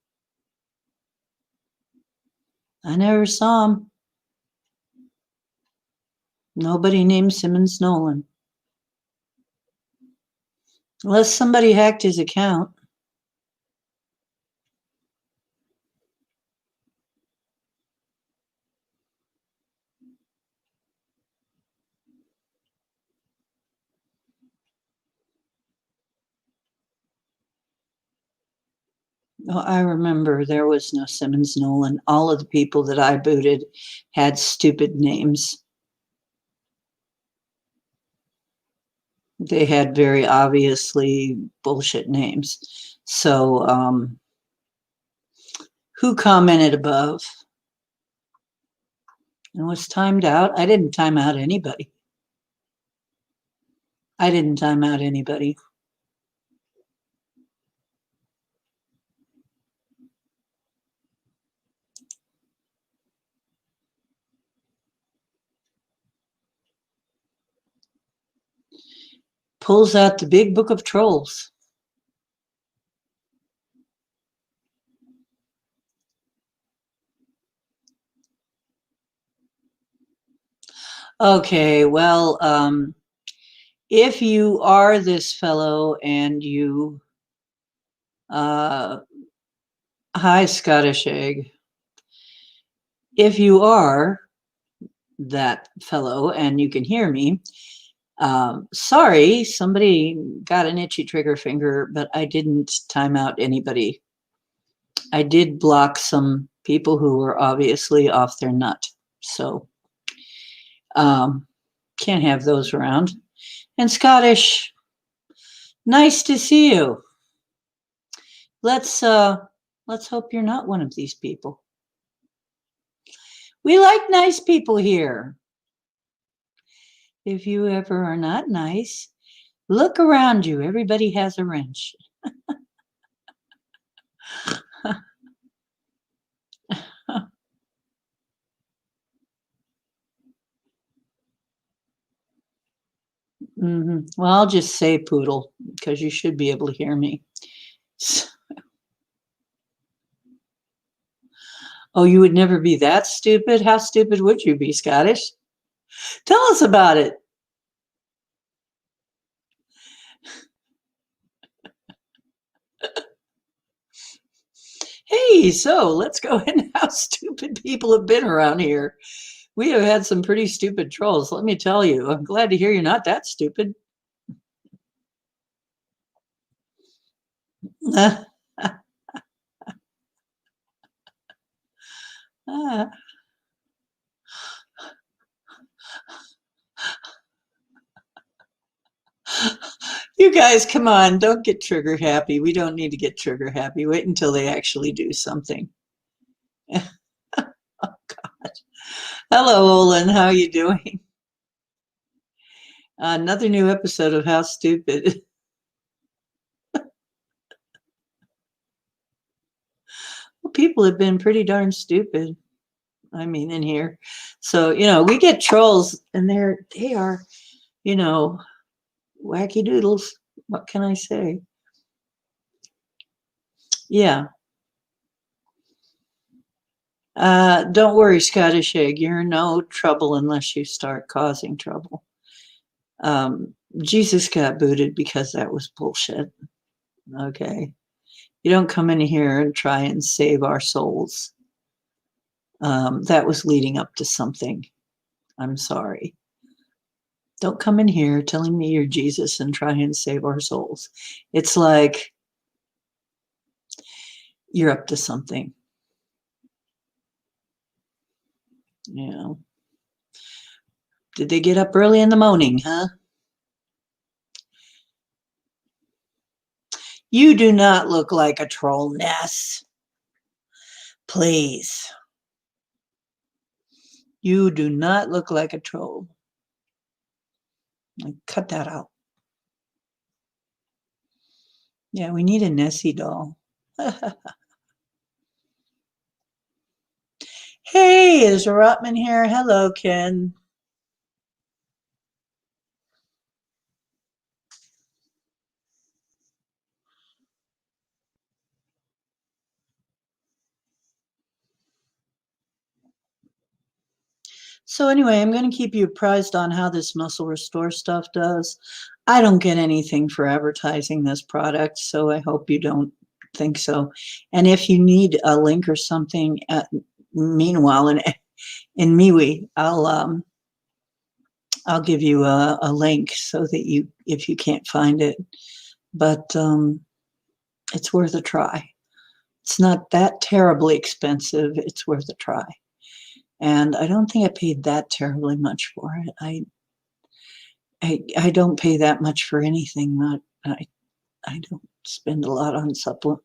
I never saw him. Nobody named Simmons Nolan. Unless somebody hacked his account. Oh, I remember there was no Simmons Nolan. All of the people that I booted had stupid names. They had very obviously bullshit names. So, who commented above and was timed out? I didn't time out anybody. I didn't time out anybody. Pulls out the big book of trolls. Okay, well, if you are this fellow and you, hi, Scottish Egg. If you are that fellow and you can hear me, sorry, somebody got an itchy trigger finger, but I didn't time out anybody. I did block some people who were obviously off their nut. So, can't have those around. And Scottish, nice to see you. Let's hope you're not one of these people. We like nice people here. If you ever are not nice, look around you. Everybody has a wrench. Well, I'll just say poodle because you should be able to hear me. Oh, you would never be that stupid? How stupid would you be, Scottish? Tell us about it. Hey, so let's go into how stupid people have been around here. We have had some pretty stupid trolls, let me tell you. I'm glad to hear you're not that stupid. You guys, come on, don't get trigger happy. We don't need to get trigger happy. Wait until they actually do something. Oh, God. Hello, Olin. How are you doing? Another new episode of How Stupid. Well, people have been pretty darn stupid. I mean, in here. So, we get trolls and they are, wacky doodles. What can I say? Yeah. Don't worry, Scottish Egg. You're in no trouble unless you start causing trouble. Jesus got booted because that was bullshit. Okay. You don't come in here and try and save our souls. That was leading up to something. I'm sorry. Don't come in here telling me you're Jesus and try and save our souls. It's like you're up to something. Did they get up early in the morning, huh? You do not look like a troll, Ness. Please. You do not look like a troll. Cut that out. Yeah, we need a Nessie doll. Hey, is Rotman here? Hello, Ken. So anyway, I'm going to keep you apprised on how this muscle restore stuff does. I don't get anything for advertising this product, so I hope you don't think so. And if you need a link or something, meanwhile, in MeWe, I'll give you a link so that if you can't find it, but it's worth a try. It's not that terribly expensive. It's worth a try. And I don't think I paid that terribly much for it. I don't pay that much for anything. Not I don't spend a lot on supplement.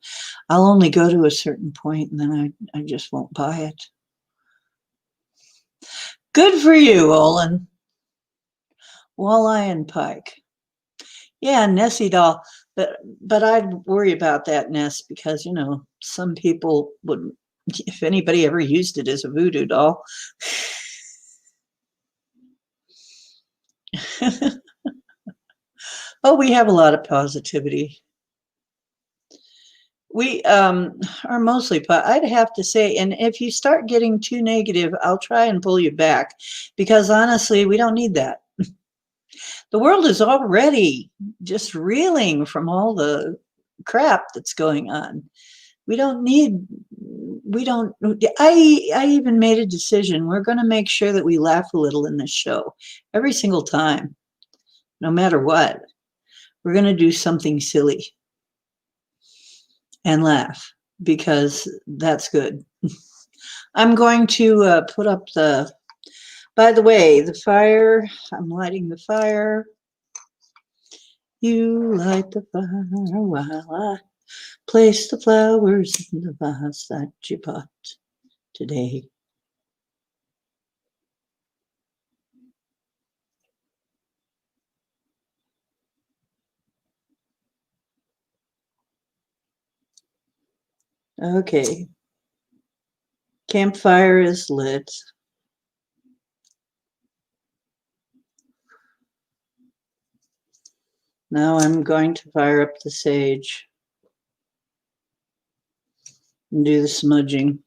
I'll only go to a certain point and then I just won't buy it. Good for you, Olin. Walleye and pike. Yeah, Nessie doll. But I'd worry about that nest because, some people would, if anybody ever used it as a voodoo doll. Oh, we have a lot of positivity. We are mostly, I'd have to say, and if you start getting too negative, I'll try and pull you back because honestly, we don't need that. The world is already just reeling from all the crap that's going on. We don't need, we don't, I even made a decision. We're going to make sure that we laugh a little in this show every single time, no matter what. We're going to do something silly and laugh because that's good. I'm going to put up by the way, the fire. I'm lighting the fire. You light the fire while I place the flowers in the vase that you bought today. Okay. Campfire is lit. Now I'm going to fire up the sage and do the smudging.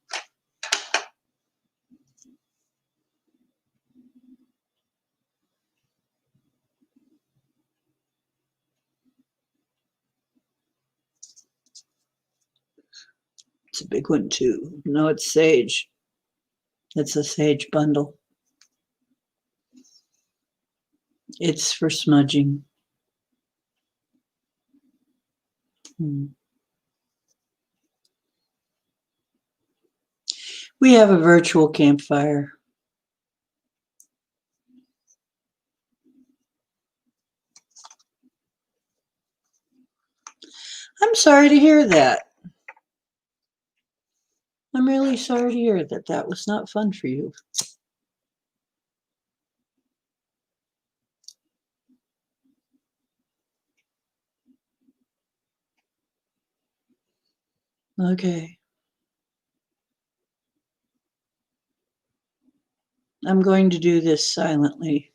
It's a big one too. No, it's sage. It's a sage bundle. It's for smudging. We have a virtual campfire. I'm sorry to hear that. I'm really sorry to hear that that was not fun for you. Okay. I'm going to do this silently.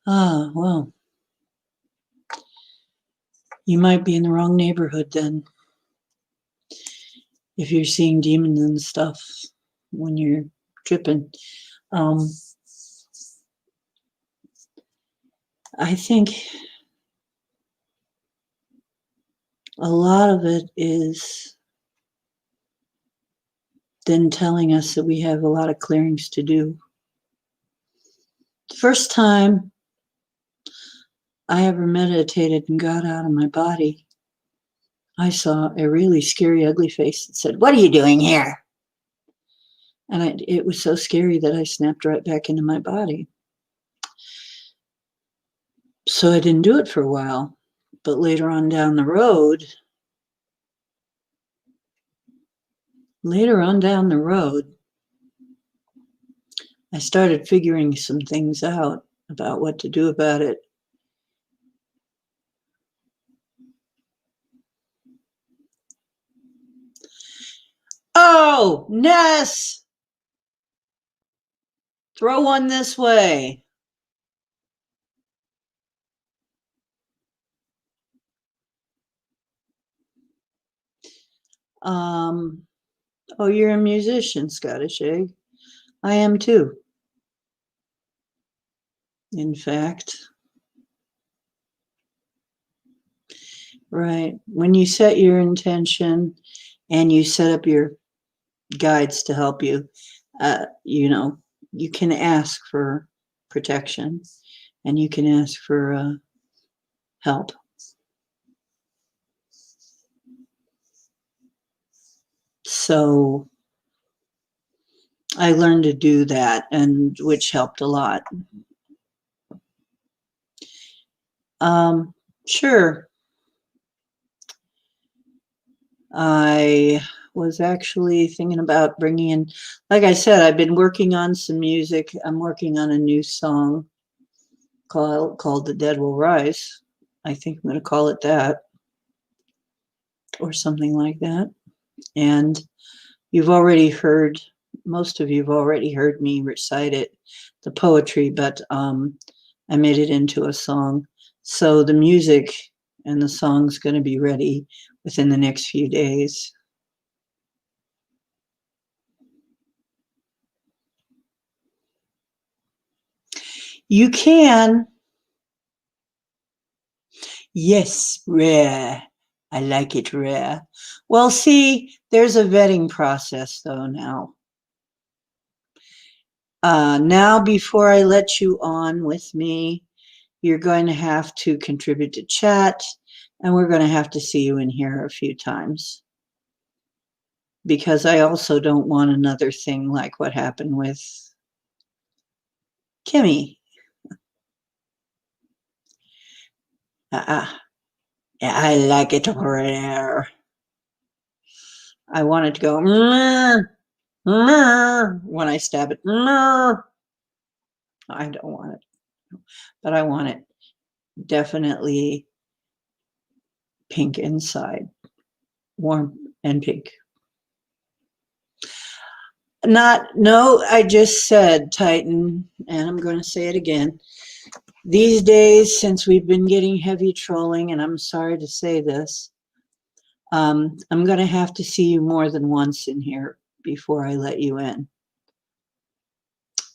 Ah, well, you might be in the wrong neighborhood then. If you're seeing demons and stuff when you're tripping. I think a lot of it is then telling us that we have a lot of clearings to do. The first time I ever meditated and got out of my body, I saw a really scary, ugly face that said, "What are you doing here?" And it was so scary that I snapped right back into my body. So I didn't do it for a while. But later on down the road, I started figuring some things out about what to do about it. Oh, Ness! Throw one this way. Oh, you're a musician, Scottish Egg. I am too. In fact, Right. When you set your intention and you set up your guides to help you, you know, you can ask for protection and you can ask for help. So I learned to do that, and which helped a lot. Sure. I was actually thinking about bringing in, like I said, I've been working on some music. I'm working on a new song called The Dead Will Rise. I think I'm going to call it that or something like that. And you've already heard, most of you've already heard me recite it, the poetry, but I made it into a song. So the music and the song's going to be ready within the next few days. You can. Yes, rare. I like it rare. Well, see, there's a vetting process though now. Now, before I let you on with me, you're going to have to contribute to chat, and we're going to have to see you in here a few times. Because I also don't want another thing like what happened with Kimmy. I like it rare. I want it to go when I stab it. I don't want it, but I want it definitely pink inside, warm and pink. No, I just said Titan, and I'm going to say it again. These days, since we've been getting heavy trolling, and I'm sorry to say this, I'm going to have to see you more than once in here before I let you in.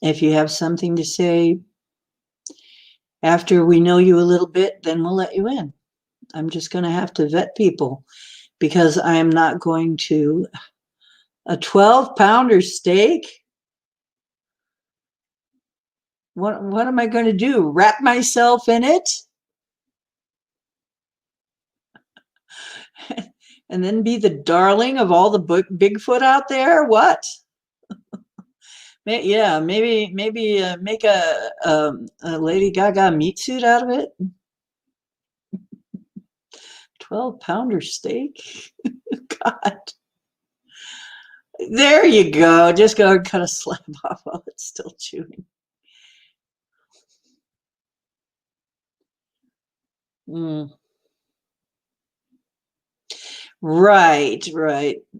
If you have something to say after we know you a little bit, then we'll let you in. I'm just going to have to vet people because I'm not going to. A 12-pounder steak? What am I going to do? Wrap myself in it? And then be the darling of all the Bigfoot out there? What? Yeah, maybe make a Lady Gaga meat suit out of it. 12-pounder steak? God. There you go. Just go and cut a slab off while it's still chewing. Mm. Right.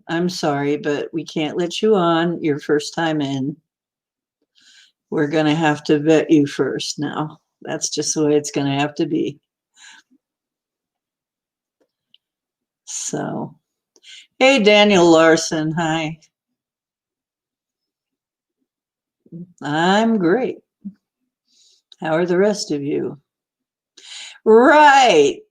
I'm sorry, but we can't let you on your first time in. We're going to have to vet you first now. That's just the way it's going to have to be. So, hey, Daniel Larson. Hi. I'm great. How are the rest of you? Right.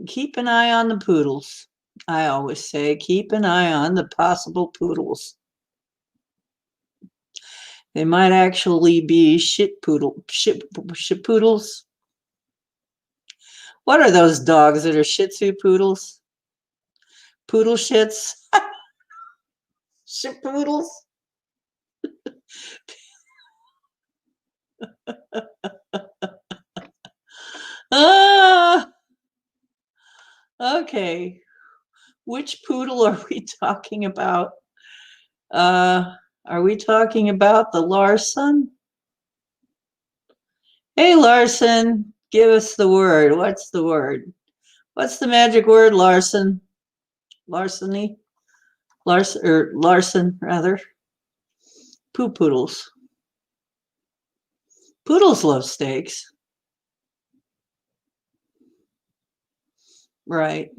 Keep an eye on the poodles. I always say, keep an eye on the possible poodles. They might actually be shit poodles. What are those dogs that are Shih Tzu poodles? Poodle shits? Shit poodles? Ah, okay. Which poodle are we talking about? Are we talking about the Larson? Hey, Larson, give us the word. What's the word? What's the magic word, Larson? Larceny? Larson, rather. Poodles. Poodles love steaks. Right.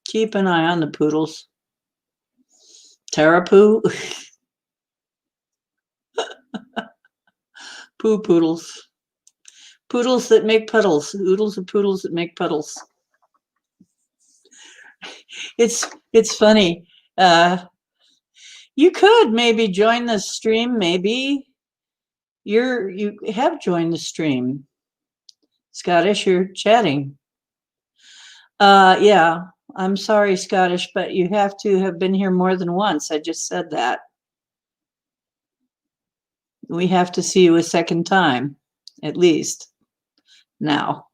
Keep an eye on the poodles. Terrapoo. Poodles. Poodles that make puddles. Oodles of poodles that make puddles. It's funny. You could maybe join the stream. Maybe you have joined the stream. Scottish, you're chatting. Yeah, I'm sorry, Scottish, but you have to have been here more than once. I just said that. We have to see you a second time, at least. Now.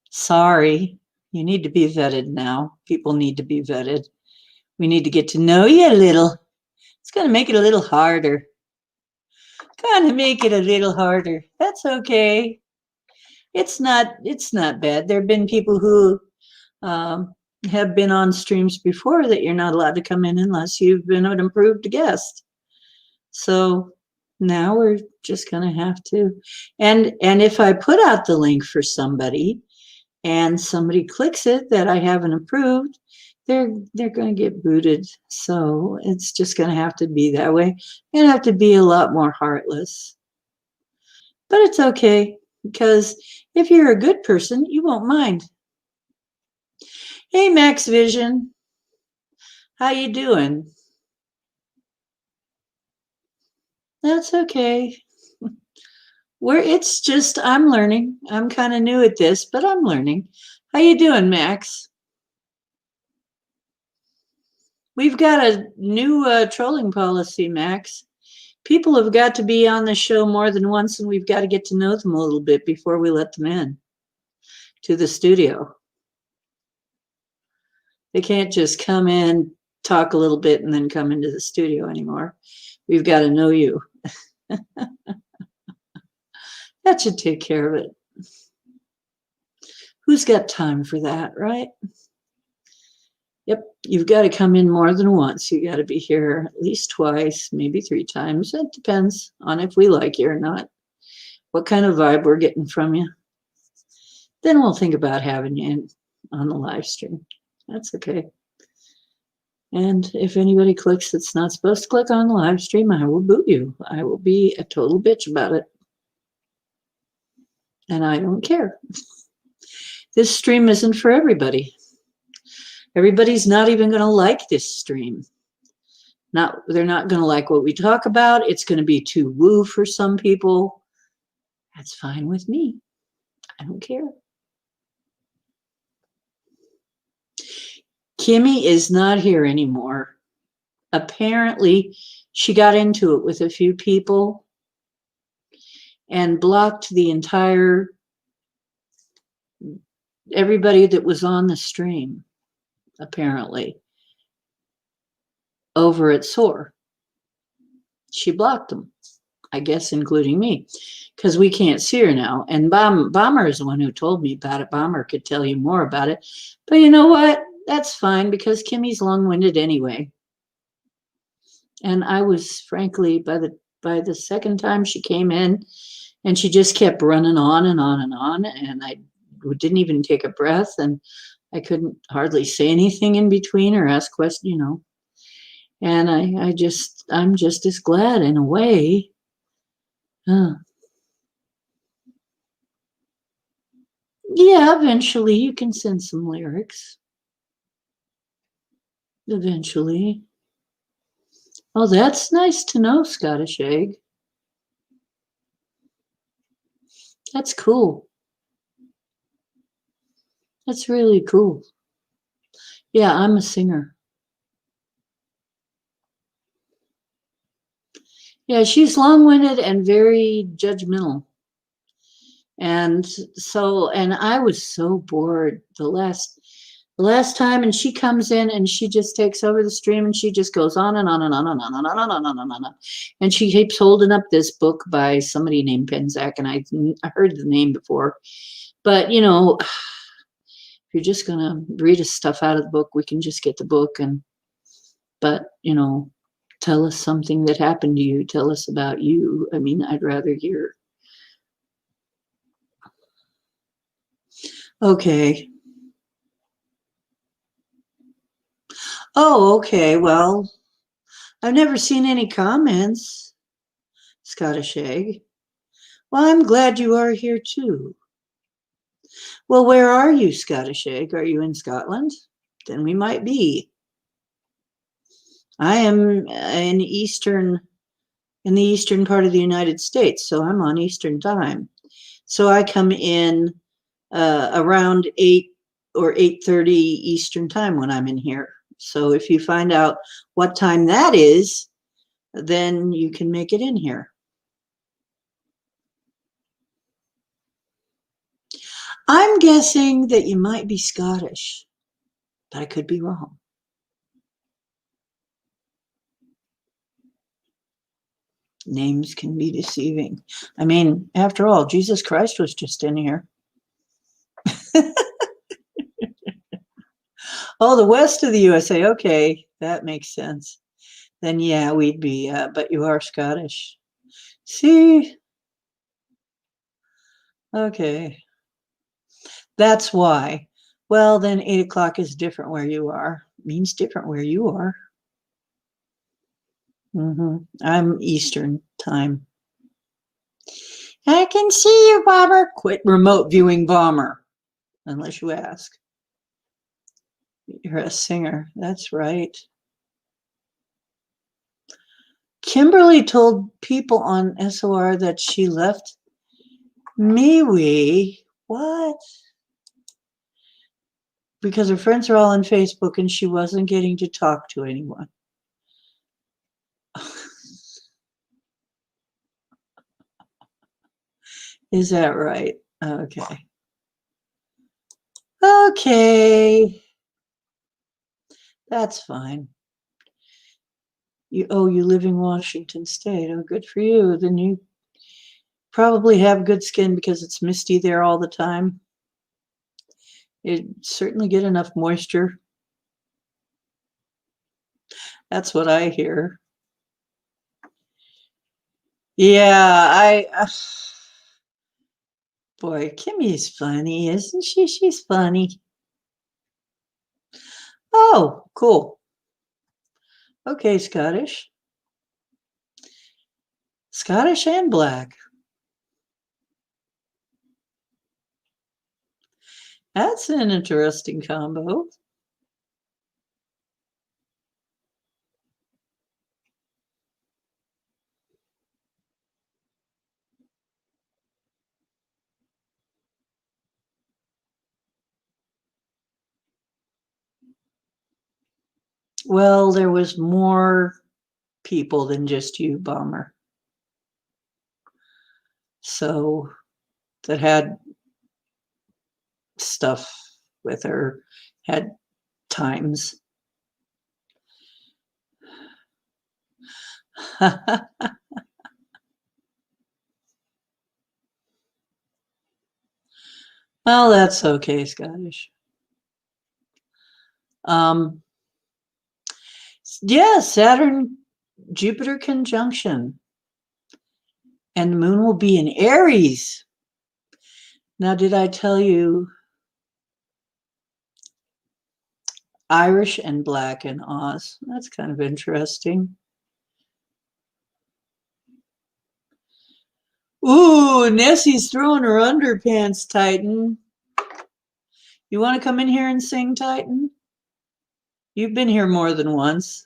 Sorry, you need to be vetted now. People need to be vetted. We need to get to know you a little. It's going to make it a little harder. Gonna make it a little harder. That's okay. It's not bad. There have been people who have been on streams before that you're not allowed to come in unless you've been an approved guest. So now we're just gonna have to. And if I put out the link for somebody and somebody clicks it that I haven't approved, they're going to get booted. So it's just going to have to be that way. You're going to have to be a lot more heartless. But it's okay, because if you're a good person, you won't mind. Hey, Max Vision. How you doing? That's okay. It's just, I'm learning. I'm kind of new at this, but I'm learning. How you doing, Max? We've got a new trolling policy, Max. People have got to be on the show more than once, and we've got to get to know them a little bit before we let them in to the studio. They can't just come in, talk a little bit, and then come into the studio anymore. We've got to know you. That should take care of it. Who's got time for that, right? Yep, you've got to come in more than once. You got to be here at least twice, maybe 3 times. It depends on if we like you or not, what kind of vibe we're getting from you. Then we'll think about having you in on the live stream. That's okay. And if anybody clicks that's not supposed to click on the live stream, I will boot you. I will be a total bitch about it. And I don't care. This stream isn't for everybody. Everybody's not even going to like this stream. They're not going to like what we talk about. It's going to be too woo for some people. That's fine with me. I don't care. Kimmy is not here anymore. Apparently, she got into it with a few people and blocked the entire everybody that was on the stream, apparently, over at SOAR. She blocked them, I guess, including me, because we can't see her now. And Bomber is the one who told me about it. Bomber could tell you more about it. But you know what? That's fine, because Kimmy's long-winded anyway. And I was, frankly, by the second time she came in, and she just kept running on and on and on, and I didn't even take a breath, and I couldn't hardly say anything in between or ask questions, you know. And I'm just as glad in a way. Yeah, eventually you can send some lyrics. Eventually. Oh, that's nice to know, Scottish Egg. That's cool. That's really cool. Yeah, I'm a singer. Yeah, she's long-winded and very judgmental. And I was so bored the last time, and she comes in and she just takes over the stream and she just goes on and on and on and on and on and on and on and on. And she keeps holding up this book by somebody named Penzak, and I heard the name before. But, you know, if you're just going to read us stuff out of the book, we can just get the book. But, you know, tell us something that happened to you. Tell us about you. I mean, I'd rather hear. Okay. Oh, okay. Well, I've never seen any comments, Scottish Egg. Well, I'm glad you are here too. Well, where are you, Scottish Egg? Are you in Scotland? Then we might be. I am in the eastern part of the United States, so I'm on Eastern time. So I come in around 8 or 8:30 Eastern time when I'm in here. So if you find out what time that is, then you can make it in here. I'm guessing that you might be Scottish, but I could be wrong. Names can be deceiving. I mean, after all, Jesus Christ was just in here. Oh, the west of the USA. Okay, that makes sense. Then yeah, we'd be, but you are Scottish. See? Okay. That's why. Well, then 8 o'clock is different where you are. Means different where you are. I'm Eastern time. I can see you, Bomber. Quit remote viewing, Bomber. Unless you ask. You're a singer. That's right. Kimberly told people on SOR that she left MeWe. What? Because her friends are all on Facebook and she wasn't getting to talk to anyone. Is that right? Okay. Okay. That's fine. You live in Washington State. Oh, good for you. Then you probably have good skin because it's misty there all the time. You certainly get enough moisture. That's what I hear. Yeah, boy, Kimmy's funny, isn't she? She's funny. Oh, cool. Okay, Scottish. Scottish and black. That's an interesting combo. Well, there was more people than just you, Bomber. So that had stuff with her, had times. Well, that's okay, Scottish. Um, yeah, Saturn Jupiter conjunction. And the moon will be in Aries. Now, did I tell you Irish and black in Oz? That's kind of interesting. Ooh, Nessie's throwing her underpants, Titan. You want to come in here and sing, Titan? You've been here more than once.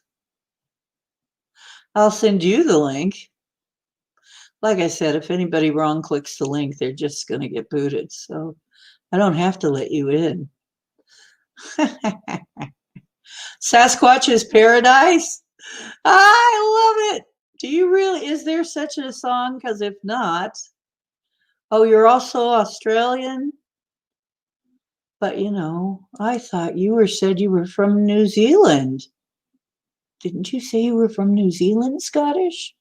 I'll send you the link. Like I said, if anybody wrong clicks the link, they're just going to get booted. So I don't have to let you in. Sasquatch's Paradise? I love it. Do you really? Is there such a song? Because if not, oh, you're also Australian? But I thought said you were from New Zealand. Didn't you say you were from New Zealand, Scottish?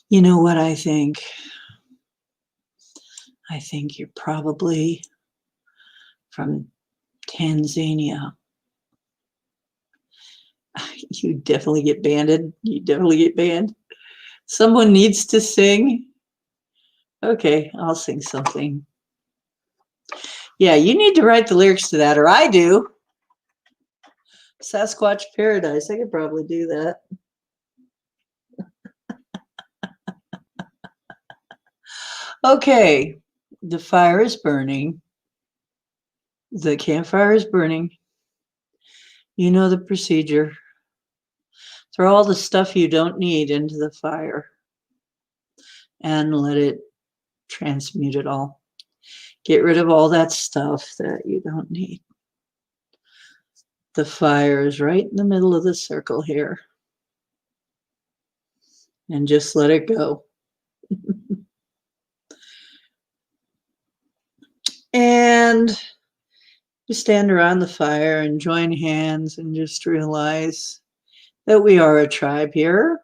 You know what I think? I think you're probably from Tanzania. You definitely get banned. You definitely get banned. Someone needs to sing. Okay, I'll sing something. Yeah, you need to write the lyrics to that, or I do. Sasquatch Paradise. I could probably do that. Okay, the fire is burning. The campfire is burning. You know the procedure. Throw all the stuff you don't need into the fire and let it transmute it all. Get rid of all that stuff that you don't need. The fire is right in the middle of the circle here. And just let it go. And you stand around the fire and join hands and just realize that we are a tribe here.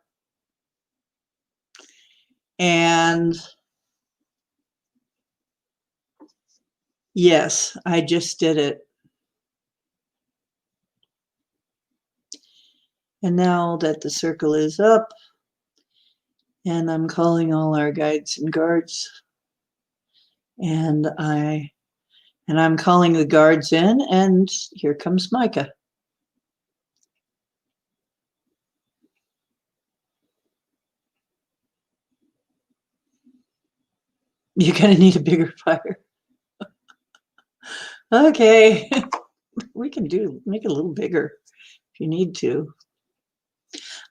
And yes, I just did it. And now that the circle is up, and I'm calling all our guides and guards, and I'm calling the guards in, and here comes Micah. You're gonna need a bigger fire. Okay, we can make it a little bigger if you need to.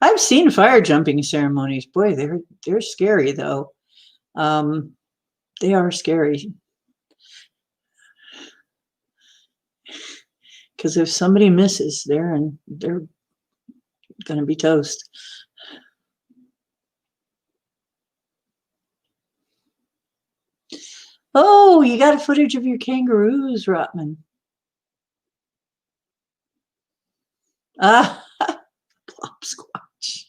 I've seen fire jumping ceremonies. Boy, they're scary though. They are scary. Because if somebody misses, they're going to be toast. Oh, you got a footage of your kangaroos, Rotman. Ah, plop squatch.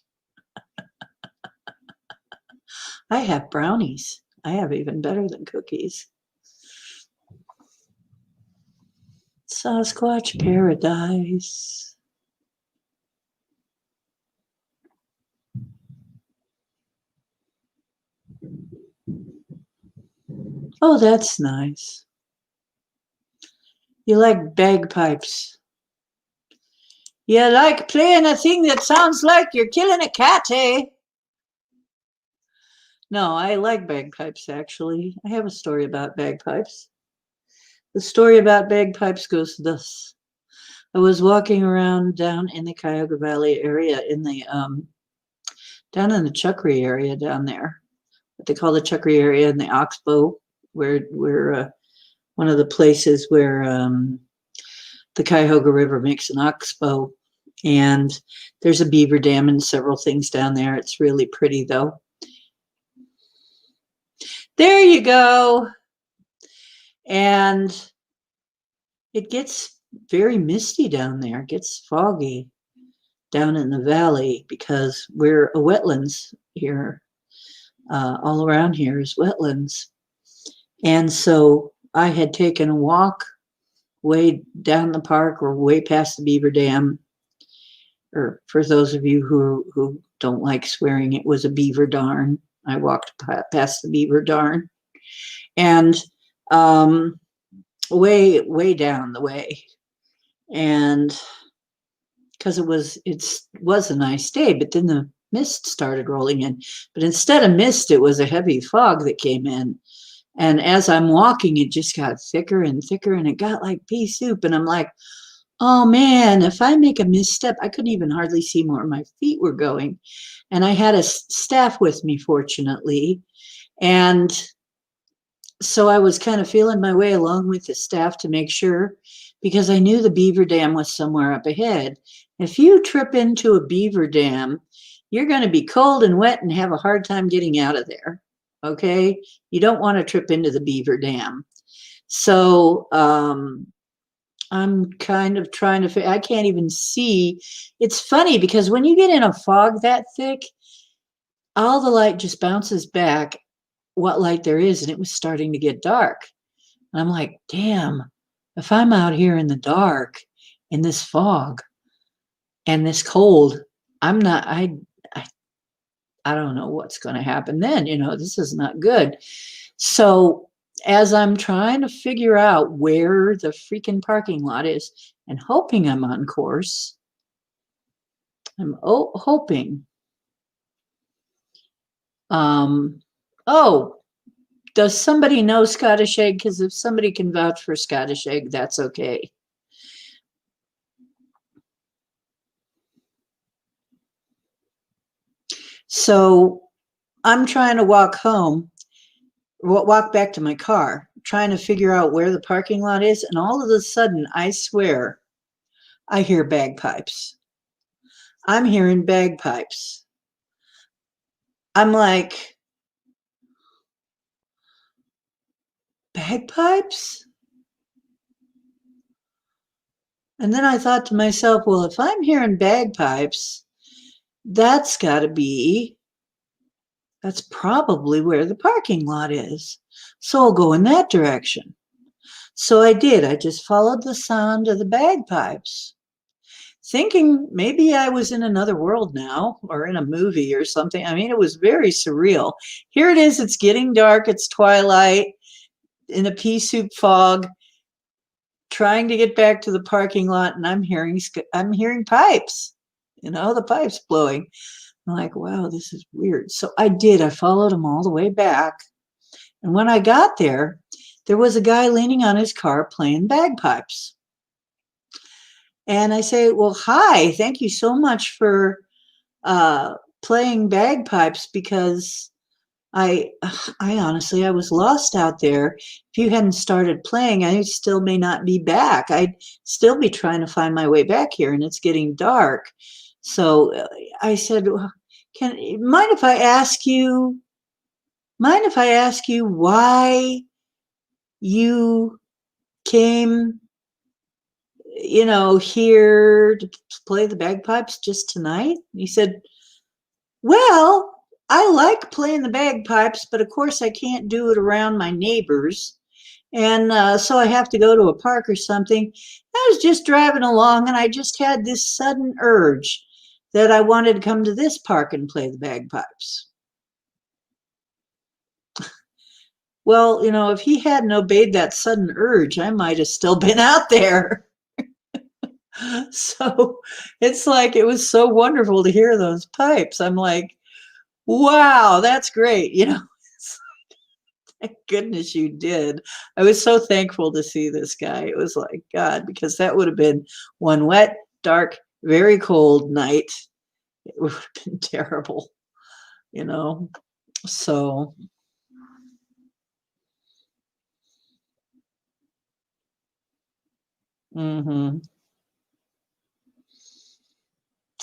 I have brownies. I have even better than cookies. Sasquatch paradise. Oh, that's nice. You like bagpipes. You like playing a thing that sounds like you're killing a cat, eh? No, I like bagpipes, actually. I have a story about bagpipes. The story about bagpipes goes thus. I was walking around down in the Cuyahoga Valley area down in the Chuckery area down there, what they call the Chuckery area in the Oxbow, where one of the places where the Cuyahoga River makes an oxbow. And there's a beaver dam and several things down there. It's really pretty, though. There you go. And it gets very misty down there. It gets foggy down in the valley because we're a wetlands here. All around here is wetlands. And so I had taken a walk way down the park or way past the beaver dam. Or for those of you who don't like swearing, it was a beaver darn. I walked past the beaver darn. And way down the way. And because it was a nice day, but then the mist started rolling in. But instead of mist, it was a heavy fog that came in. And as I'm walking, it just got thicker and thicker, and it got like pea soup. And I'm like, oh man, if I make a misstep, I couldn't even hardly see where my feet were going. And I had a staff with me, fortunately. And so I was kind of feeling my way along with the staff to make sure, because I knew the beaver dam was somewhere up ahead. If you trip into a beaver dam, you're going to be cold and wet and have a hard time getting out of there. Okay? You don't want to trip into the beaver dam. So I'm kind of trying to, I can't even see. It's funny because when you get in a fog that thick, all the light just bounces back what light there is, and it was starting to get dark. And I'm like, damn, if I'm out here in the dark in this fog and this cold, I don't know what's going to happen then. This is not good. So as I'm trying to figure out where the freaking parking lot is and hoping I'm on course, I'm hoping. Oh, Does somebody know Scottish egg? Because if somebody can vouch for Scottish egg, that's okay. So I'm trying to walk home, walk back to my car, trying to figure out where the parking lot is. And all of a sudden, I swear, I hear bagpipes. I'm hearing bagpipes. I'm like, bagpipes? And then I thought to myself, well, if I'm hearing bagpipes, that's got to be, that's probably where the parking lot is. So I'll go in that direction. So I did. I just followed the sound of the bagpipes, thinking maybe I was in another world now or in a movie or something. I mean, it was very surreal. Here it is. It's getting dark. It's twilight in a pea soup fog, trying to get back to the parking lot, and I'm hearing pipes, the pipes blowing. I'm like, wow, this is weird. So I did. I followed them all the way back. And when I got there was a guy leaning on his car playing bagpipes. And I say, well, hi, thank you so much for playing bagpipes, because I honestly, I was lost out there. If you hadn't started playing, I still may not be back. I'd still be trying to find my way back here, and it's getting dark. So I said, mind if I ask you why you came, here to play the bagpipes just tonight? He said, well, I like playing the bagpipes, but of course I can't do it around my neighbors. And so I have to go to a park or something. I was just driving along, and I just had this sudden urge that I wanted to come to this park and play the bagpipes. Well, if he hadn't obeyed that sudden urge, I might have still been out there. So it's like, it was so wonderful to hear those pipes. I'm like, wow, that's great. Thank goodness you did. I was so thankful to see this guy. It was like, God, because that would have been one wet, dark, very cold night. It would have been terrible, So, mm-hmm.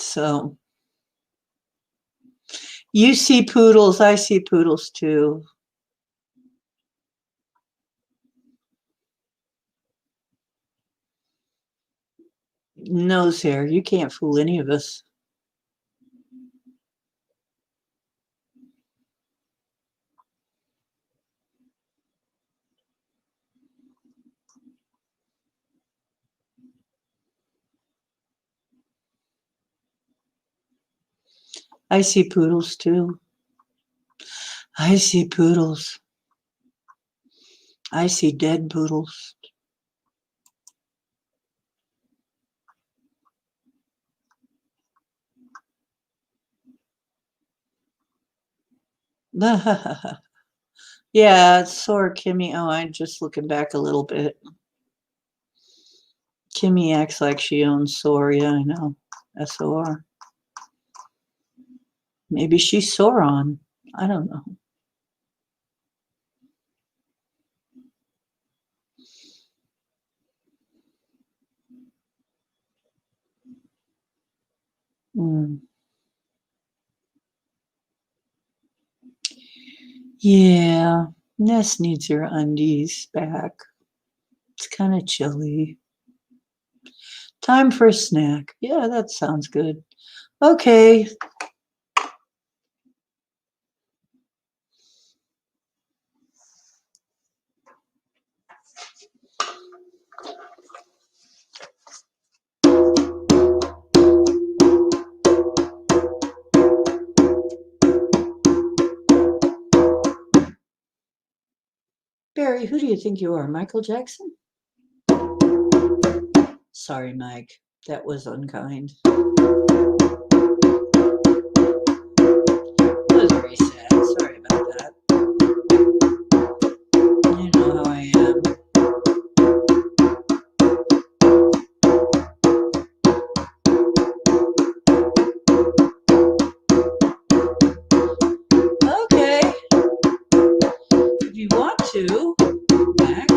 So you see poodles, I see poodles too. Nose hair, you can't fool any of us. I see poodles too. I see poodles. I see dead poodles. Yeah, it's sore, Kimmy. Oh, I'm just looking back a little bit. Kimmy acts like she owns sore. Yeah, I know. SOR. Maybe she's sore on. I don't know. Mm. Yeah, Ness needs her undies back. It's kind of chilly. Time for a snack. Yeah, that sounds good. Okay. Barry, who do you think you are, Michael Jackson? Sorry, Mike. That was unkind. That was very sad. Sorry about that. 2, max.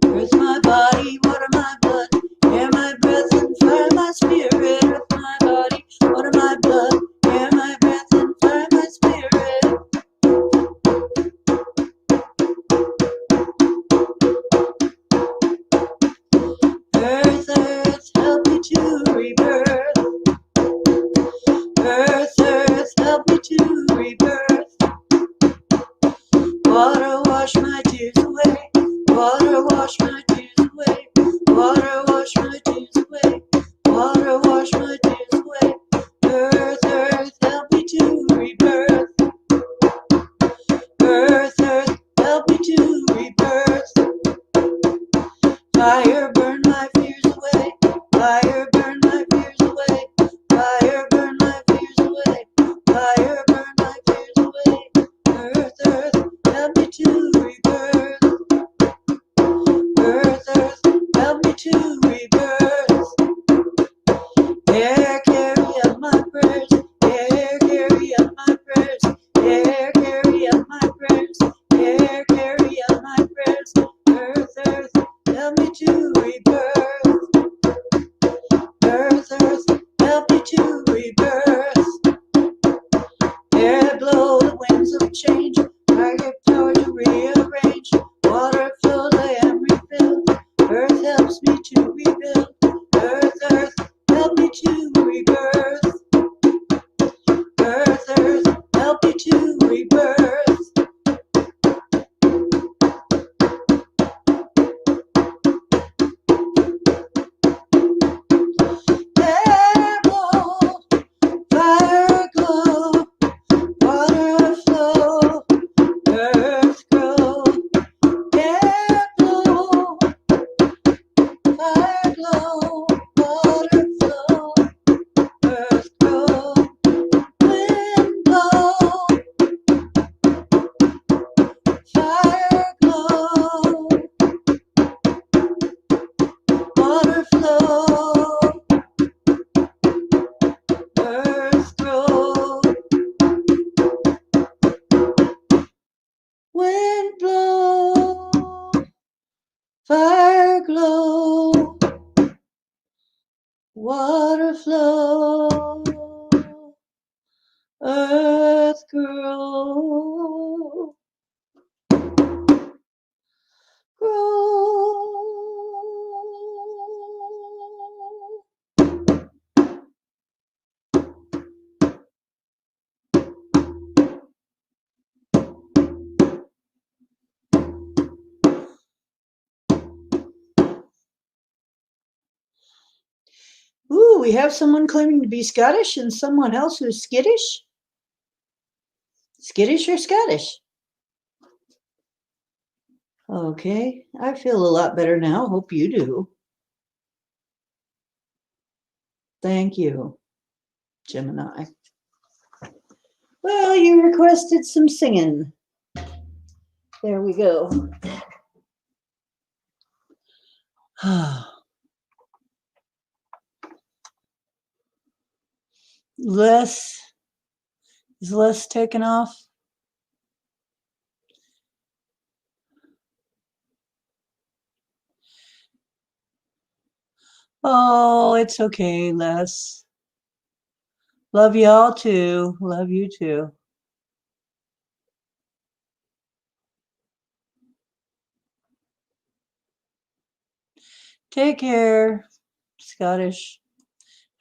Earth my body, water my blood, air my breath and fire my spirit. Earth my body, water my blood, air my breath and fire my spirit. Earth, earth, help me to rebirth. Earth, earth, help me to rebirth. Water, wash my tears away. Water, wash my tears away. Water, wash my tears away. Water, wash my tears away. Earth, earth, help me to rebirth. Earth, earth, help me to rebirth. Fire, burn my fears away. Fire, burn my fears away. Fire, burn my fears away. Fire, burn my fears away. Earth, earth, help me to rebirth. Earth, earth, help me to rebirth. Air, carry up my prayers. Air, carry up my prayers. Air, carry up my prayers. Air, carry up my prayers. Earth, earth, help me to rebirth. Earth, earth, help me to rebirth. Air, blow the winds of change. I get power to rearrange. Water flows, I am refilled. Earth helps me to rebuild. Earth, earth, help me to rebirth. Earth, earth, help me to rebirth. Air blow, fire glow, water flow, earth grow. Air blow, fire glow, water flow, earth grow. Wind blow, fire glow, water flow, earth grow. Wind blow, fire glow, water flow, earth grow, grow. Ooh, we have someone claiming to be Scottish and someone else who's skittish. Skittish or Scottish? Okay, I feel a lot better now. Hope you do. Thank you, Gemini. Well, you requested some singing. There we go. Les, is Les taken off? Oh, it's okay, Les. Love y'all too. Love you too. Take care, Scottish.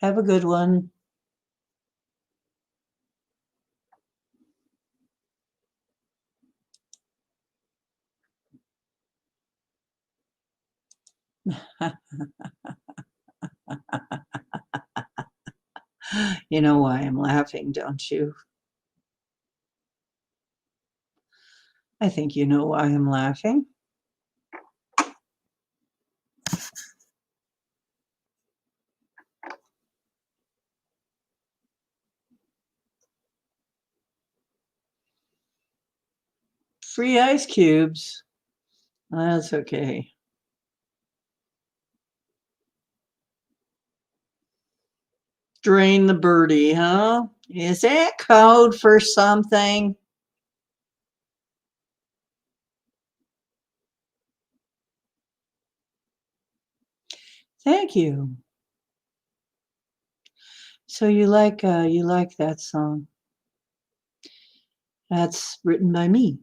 Have a good one. You know why I'm laughing, don't you? I think you know why I'm laughing. Free ice cubes. That's okay. Drain the birdie, huh? Is that code for something? Thank you. So you like that song? That's written by me.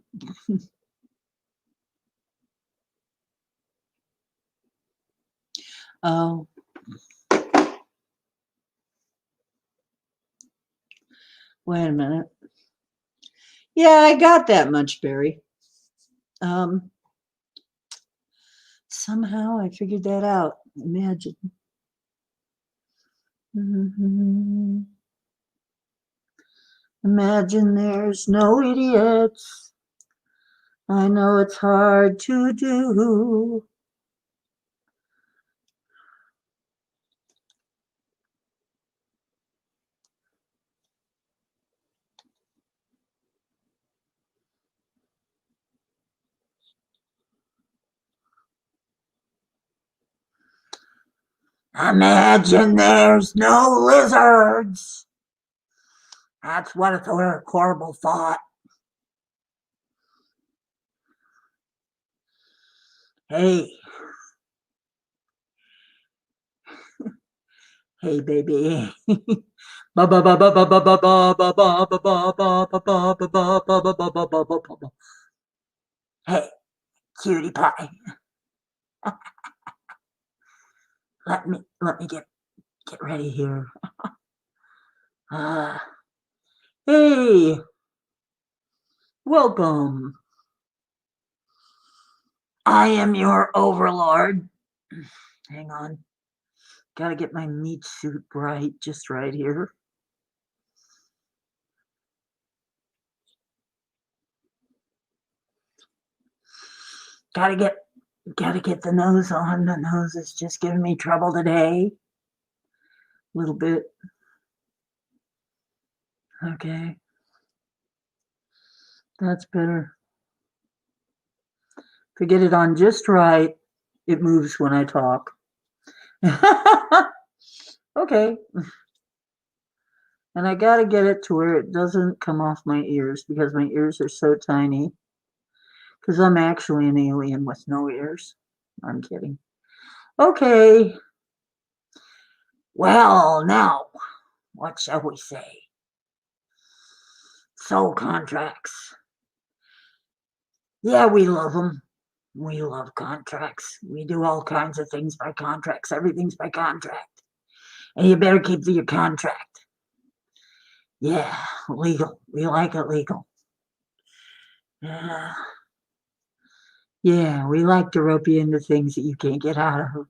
Oh, wait a minute. Yeah, I got that much, Barry. Um, Somehow I figured that out. Imagine. Mhm. Imagine there's no idiots. I know it's hard to do. Imagine there's no lizards. That's what a horrible thought. Hey, hey, baby. Hey, cutie pie. Let me get ready here. Uh, hey, welcome. I am your overlord. Hang on. Gotta get my meat suit bright just right here. Gotta get Gotta get the nose on. The nose is just giving me trouble today. A little bit. Okay. That's better. To get it on just right, it moves when I talk. Okay. And I gotta get it to where it doesn't come off my ears because my ears are so tiny. Because I'm actually an alien with no ears. I'm kidding. Okay. Well, now, what shall we say? Soul contracts. Yeah, we love them. We love contracts. We do all kinds of things by contracts. Everything's by contract. And you better keep to your contract. Yeah, legal. We like it legal. Yeah. Yeah, we like to rope you into things that you can't get out of.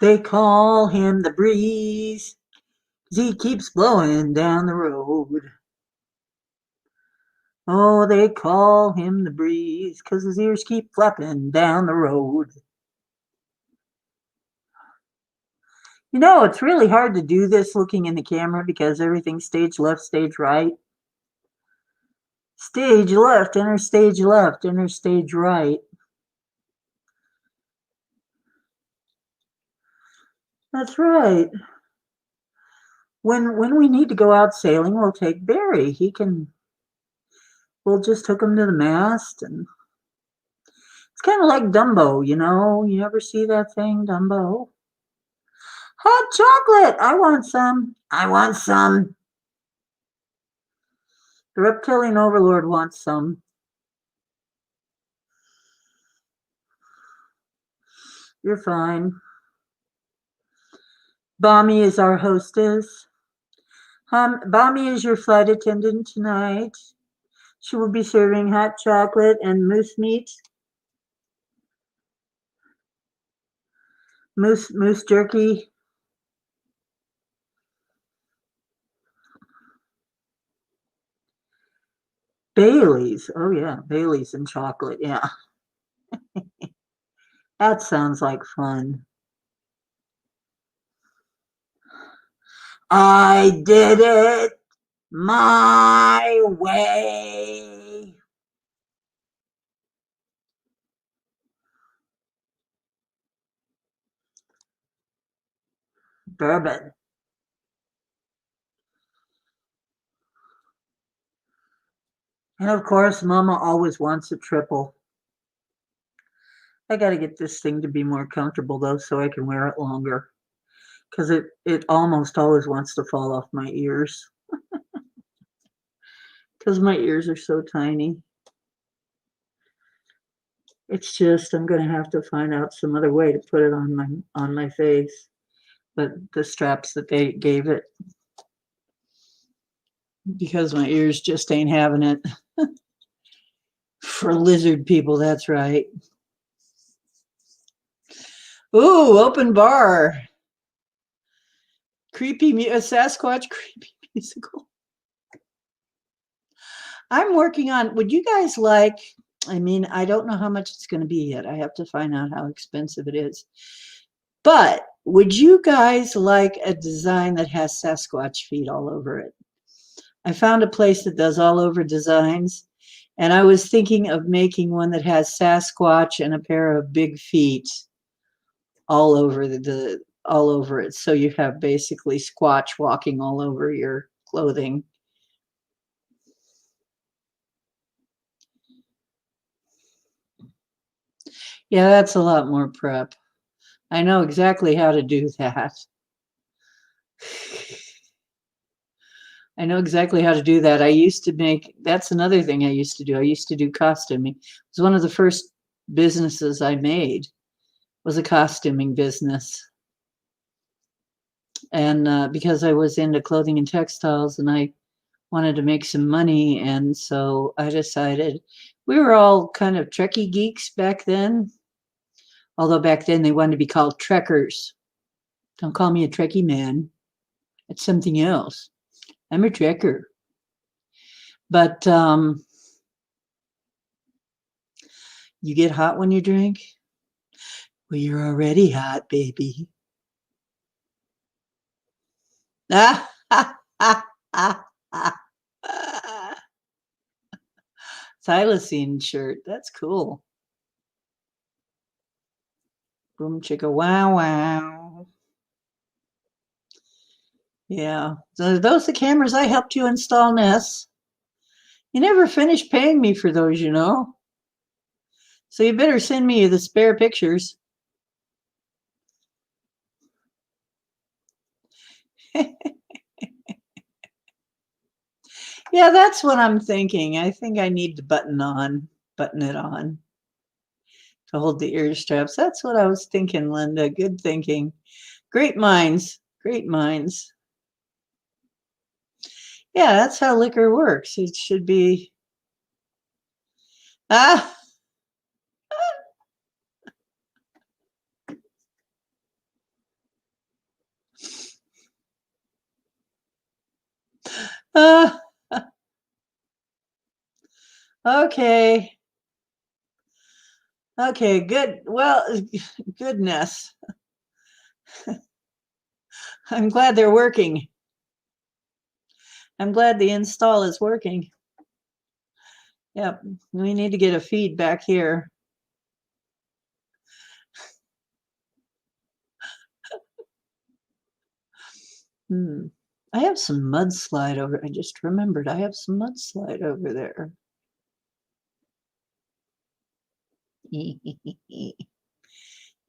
They call him the breeze 'cause he keeps blowing down the road. Oh, they call him the breeze 'cause his ears keep flapping down the road. You know, it's really hard to do this looking in the camera because everything's stage left, stage right. Stage left, enter stage left, enter stage right. That's right. When we need to go out sailing, we'll take Barry. We'll just hook him to the mast, and it's kind of like Dumbo, you know. You ever see that thing, Dumbo? Hot chocolate! I want some. I want some. The reptilian overlord wants some. You're fine. Bommy is our hostess. Bommy is your flight attendant tonight. She will be serving hot chocolate and moose meat. Moose jerky. Bailey's. Oh yeah, Bailey's and chocolate. Yeah. That sounds like fun. I did it my way. Bourbon. And of course, Mama always wants a triple. I got to get this thing to be more comfortable though, so I can wear it longer. Because it almost always wants to fall off my ears. Because my ears are so tiny. It's just I'm going to have to find out some other way to put it on my face. But the straps that they gave it, because my ears just ain't having it. For lizard people, that's right. Ooh, open bar. Creepy, a Sasquatch creepy musical. I'm working on, would you guys like, I mean, I don't know how much it's going to be yet. I have to find out how expensive it is. But would you guys like a design that has Sasquatch feet all over it? I found a place that does all over designs, and I was thinking of making one that has Sasquatch and a pair of big feet all over the all over it. So you have basically Squatch walking all over your clothing. Yeah, that's a lot more prep. I know exactly how to do that. I know exactly how to do that. I used to make, that's another thing I used to do. I used to do costuming. It was one of the first businesses I made was a costuming business. And because I was into clothing and textiles and I wanted to make some money. And so I decided we were all kind of Trekkie geeks back then. Although back then they wanted to be called Trekkers. Don't call me a Trekkie man. It's something else. I'm a Trekker. But you get hot when you drink? Well, you're already hot, baby. Ah, ah, ah, ah, ah. Thylacine shirt. That's cool. Boom chicka wow wow. Yeah. So those are the cameras I helped you install, Ness. You never finished paying me for those, you know. So you better send me the spare pictures. Yeah, that's what I'm thinking. I think I need to button it on to hold the ear straps. That's what I was thinking, Linda. Good thinking. Great minds. Great minds. Yeah, that's how liquor works. It should be. Ah, ah okay. Okay, good. Well, goodness. I'm glad they're working. I'm glad the install is working. Yep, we need to get a feed back here. Hmm. I have some mudslide over. I just remembered I have some mudslide over there.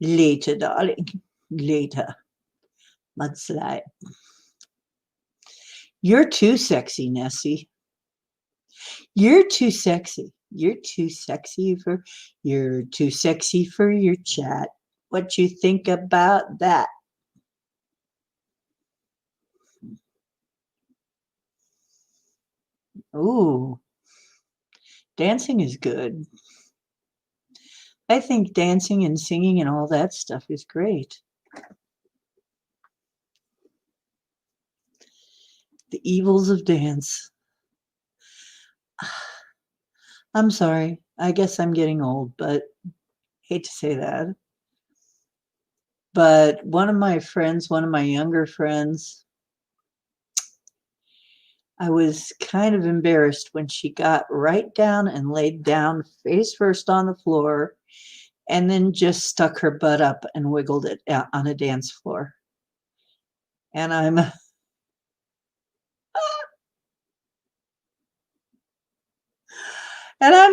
Later, darling. Later. Mudslide. You're too sexy, Nessie. You're too sexy. You're too sexy for your chat. What you think about that? Ooh, dancing is good. I think dancing and singing and all that stuff is great. The evils of dance. I'm sorry. I guess I'm getting old, but hate to say that. But one of my friends, one of my younger friends, I was kind of embarrassed when she got right down and laid down face first on the floor and then just stuck her butt up and wiggled it out on a dance floor. And I'm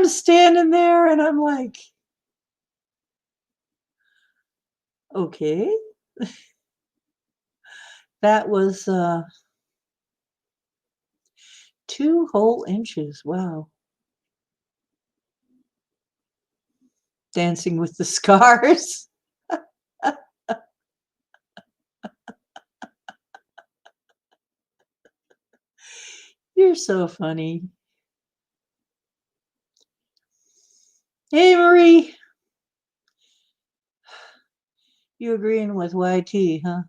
standing there and I'm like, okay, that was 2 whole inches. Wow. Dancing with the scars. You're so funny. Hey, Marie, you agreeing with YT, huh?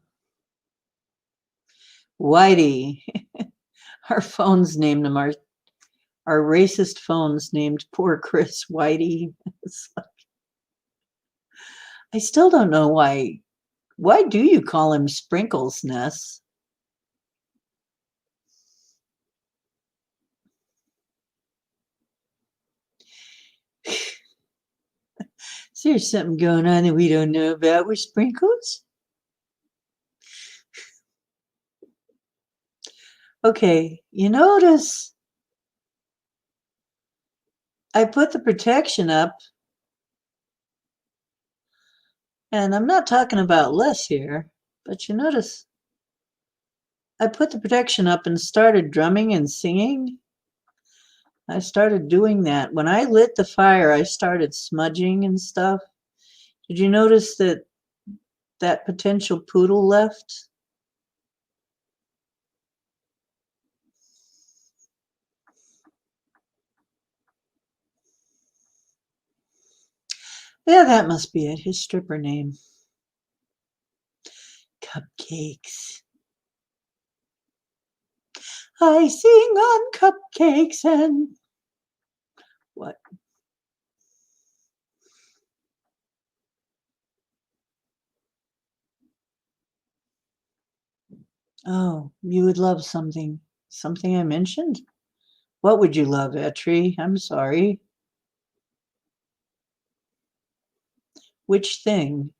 Whitey. Our phones named him our racist phones named poor Chris Whitey. I still don't know why. Why do you call him Sprinkles, Ness? Is there something going on that we don't know about with Sprinkles? Okay, you notice I put the protection up, and I'm not talking about less here, but you notice I put the protection up and started drumming and singing. I started doing that. When I lit the fire, I started smudging and stuff. Did you notice that that potential poodle left? Yeah, that must be it. His stripper name. Cupcakes. I sing on cupcakes and what? Oh, you would love something. Something I mentioned? What would you love, Etri? I'm sorry. Which thing?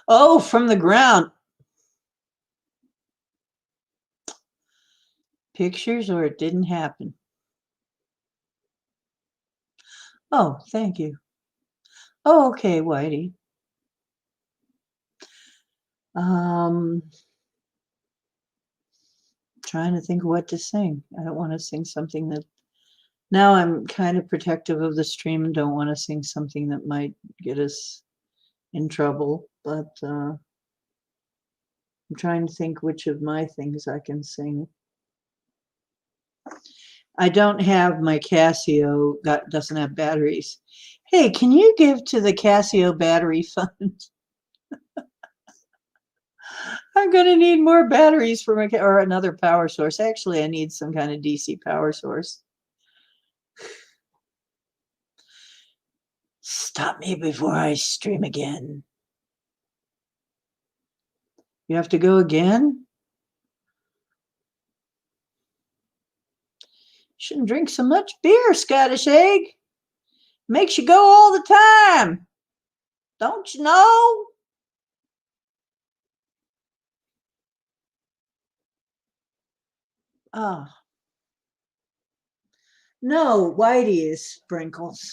Oh, from the ground. Pictures or it didn't happen? Oh, thank you. Oh, okay, Whitey. Um, trying to think of what to sing. I don't want to sing something that now I'm kind of protective of the stream and don't want to sing something that might get us in trouble. But I'm trying to think which of my things I can sing. I don't have my Casio, doesn't have batteries. Hey, can you give to the Casio battery fund? I'm going to need more batteries for my, or another power source. Actually, I need some kind of DC power source. Stop me before I stream again. You have to go again? Shouldn't drink so much beer, Scottish egg. Makes you go all the time. Don't you know? Oh, no, Whitey is Sprinkles.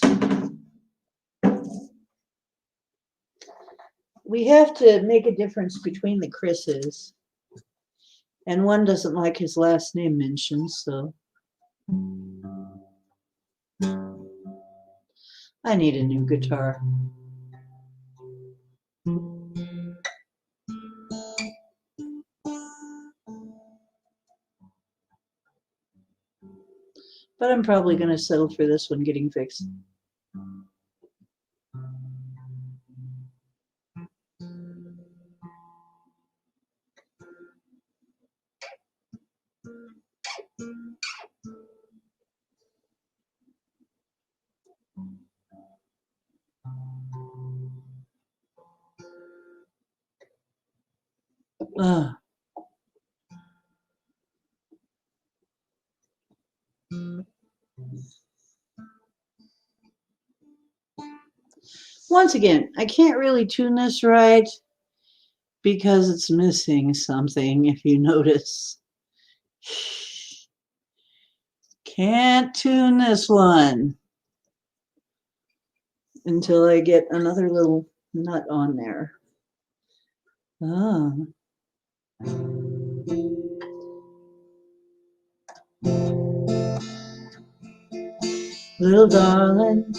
We have to make a difference between the Chris's. And one doesn't like his last name mentioned, so I need a new guitar. But I'm probably going to settle for this one getting fixed. Uh, Once again, I can't really tune this right because it's missing something, if you notice. Can't tune this one until I get another little nut on there. Oh. Little darling,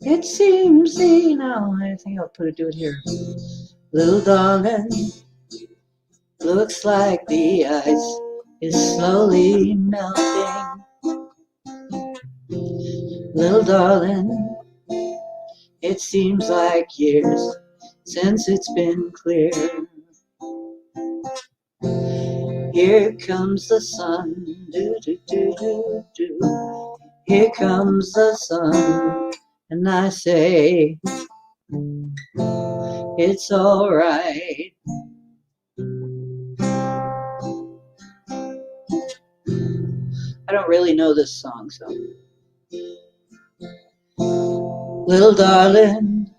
it seems I think I'll do it here. Little darling, looks like the ice is slowly melting. Little darling, it seems like years since it's been clear. Here comes the sun, do do do do do. Here comes the sun, and I say, it's alright. I don't really know this song, so. Little darling,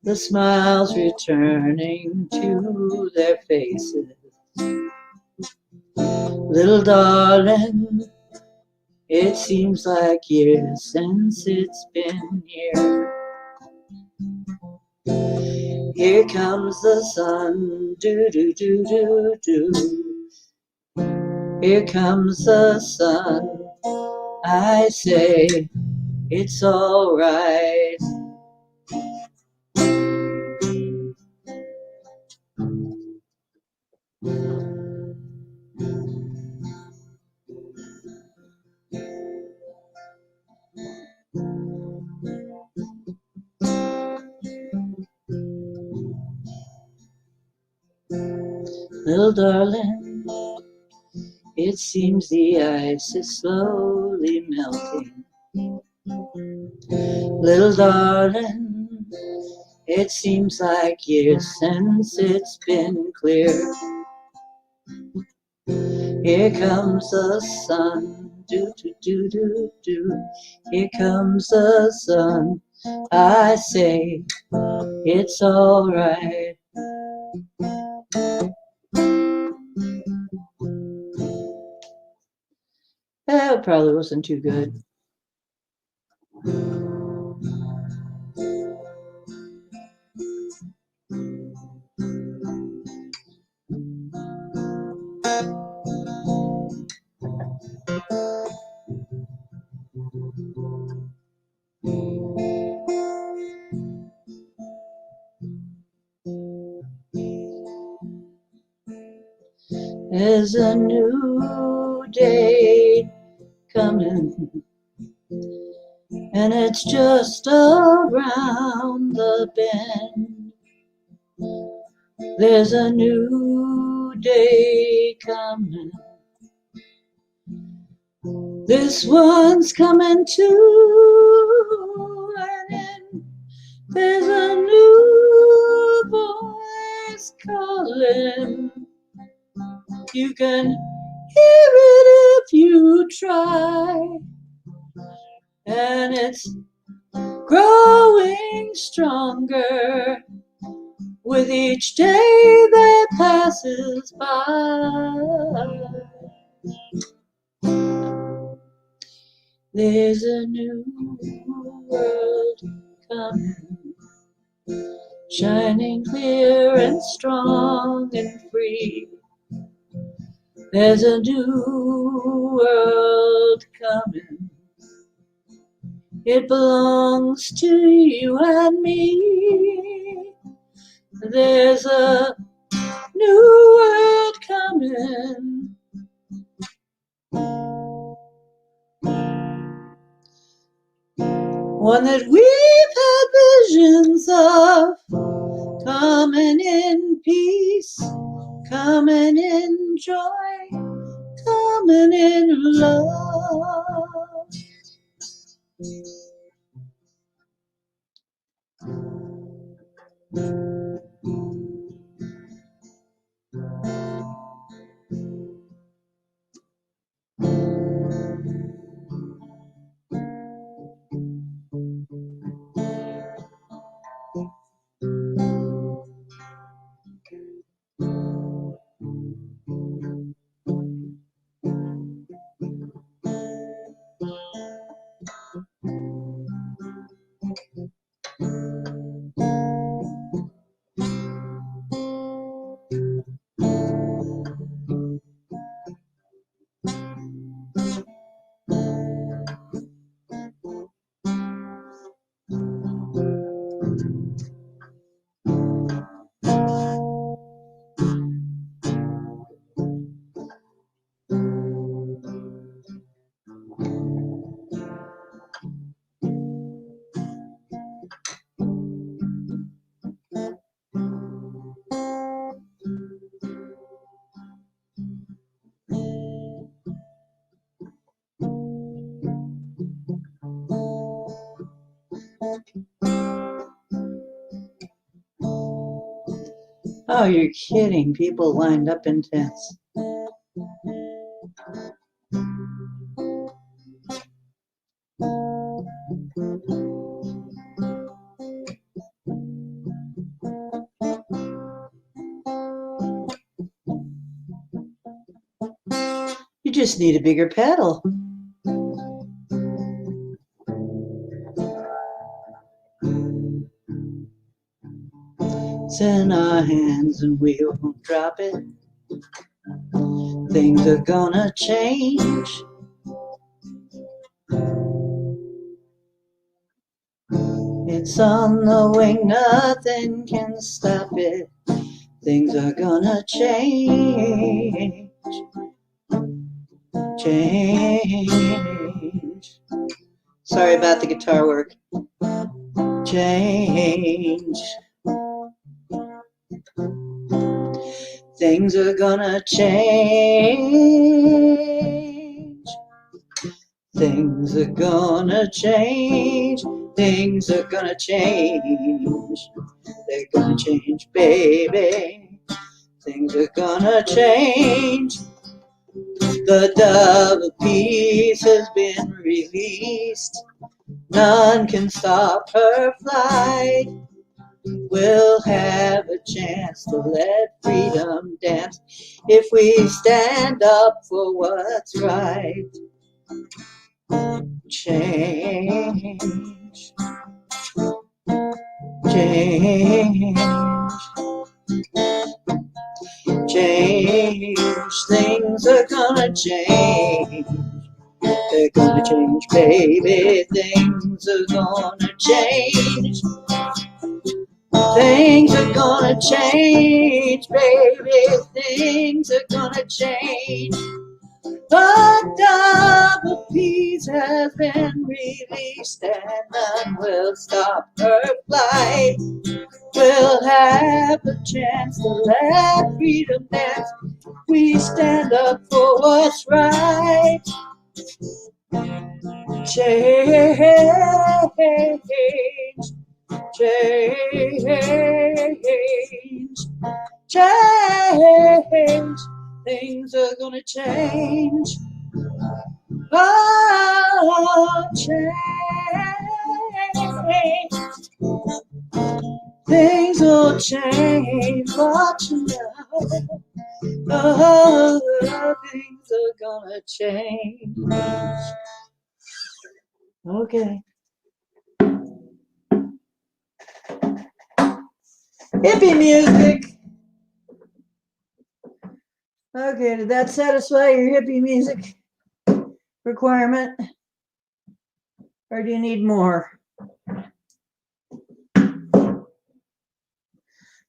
the smiles returning to their faces. Little darling, it seems like years since it's been here. Here comes the sun, do do do do do. Here comes the sun, I say, it's alright. Little darling, it seems the ice is slowly melting. Little darling, it seems like years since it's been clear. Here comes the sun, do do do do do. Here comes the sun, I say, it's alright. That probably wasn't too good. There's a new day coming, and it's just around the bend. There's a new day coming. This one's coming too, and there's a new voice calling. You can hear it if you try, and it's growing stronger with each day that passes by. There's a new world coming, shining clear and strong and free. There's a new world coming. It belongs to you and me. There's a new world coming. One that we've had visions of, coming in peace, coming in joy, coming in love. Oh, you're kidding. People lined up in tents. You just need a bigger pedal. It's in our hands and we won't drop it. Things are gonna change. It's on the wing, nothing can stop it. Things are gonna change. Change. Sorry about the guitar work. Change. Things are gonna change. Things are gonna change. Things are gonna change. They're gonna change, baby. Things are gonna change. The dove of peace has been released. None can stop her flight. We'll have a chance to let freedom dance if we stand up for what's right. Change. Change. Change. Things are gonna change. They're gonna change, baby. Things are gonna change. Things are gonna change, baby. Things are gonna change. The dove of peace has been released, and none will stop her flight. We'll have a chance to let freedom dance. We stand up for what's right. Change, change, change. Things are gonna change. Oh, change. Things will change. Watch now. Oh, things are gonna change. Okay. Hippie music. Okay, did that satisfy your hippie music requirement? Or do you need more?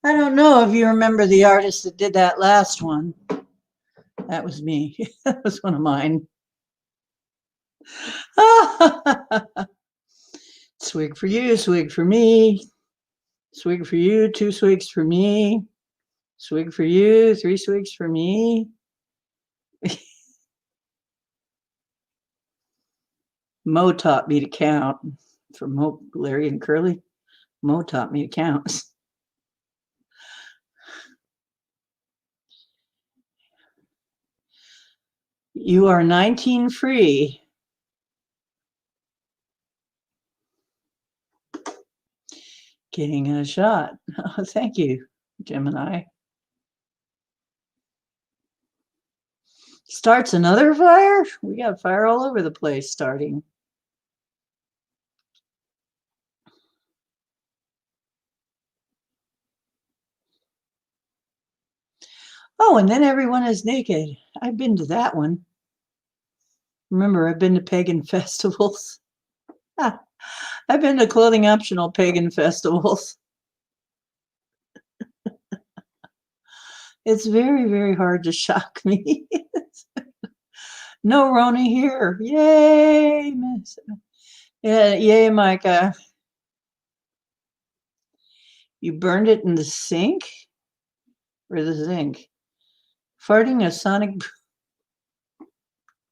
I don't know if you remember the artist that did that last one. That was me. That was one of mine. Swig for you, swig for me. Swig for you, 2 swigs for me. Swig for you, 3 swigs for me. Mo taught me to count. From Mo, Larry and Curly, Mo taught me to count. You are 19 free. Getting a shot. Oh, thank you, Gemini. Starts another fire? We got fire all over the place starting. Oh, and then everyone is naked. I've been to that one. Remember, I've been to pagan festivals. I've been to clothing optional pagan festivals. It's very, very hard to shock me. No Rona here. Yay, miss. Yeah, yay, Micah. You burned it in the sink or the zinc? Farting a sonic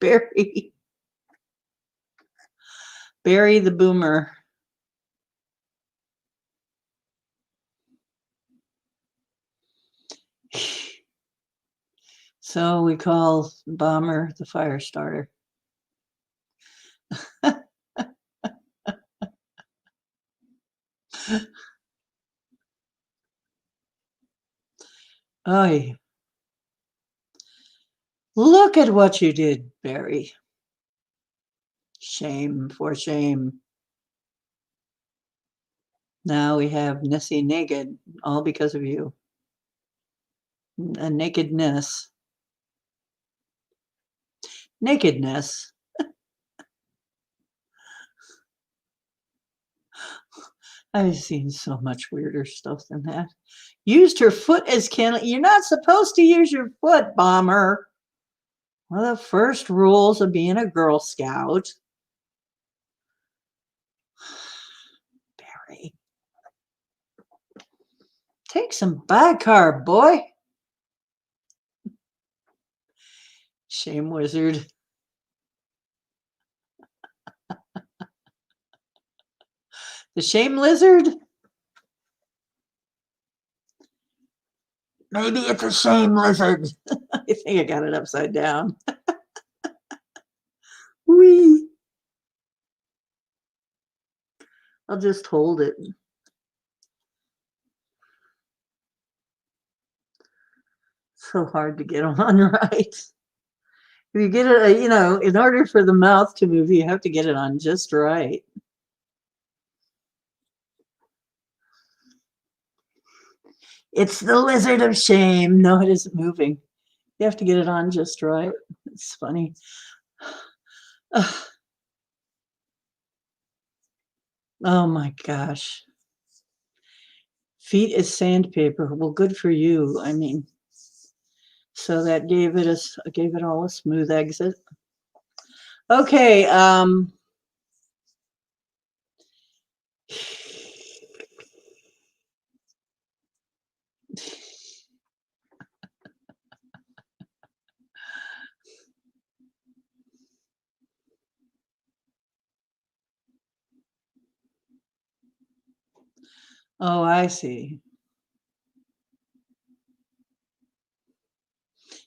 berry. Barry the boomer. So we call Bomber the fire starter. Oh, look at what you did, Barry. Shame for shame. Now we have Nessie naked, all because of you. A nakedness. Nakedness. I've seen so much weirder stuff than that. Used her foot as can. You're not supposed to use your foot, Bomber. One of the first rules of being a Girl Scout. Barry. Take some bicarb, boy. Shame wizard. The shame lizard? Maybe it's a shame lizard. I think I got it upside down. Whee! I'll just hold it. So hard to get on right. If you get it, in order for the mouth to move, you have to get it on just right. It's the lizard of shame. No, it isn't moving. You have to get it on just right. It's funny. Oh my gosh. Feet is sandpaper. Well, good for you. I mean, so that gave it all a smooth exit. Okay. Oh, I see.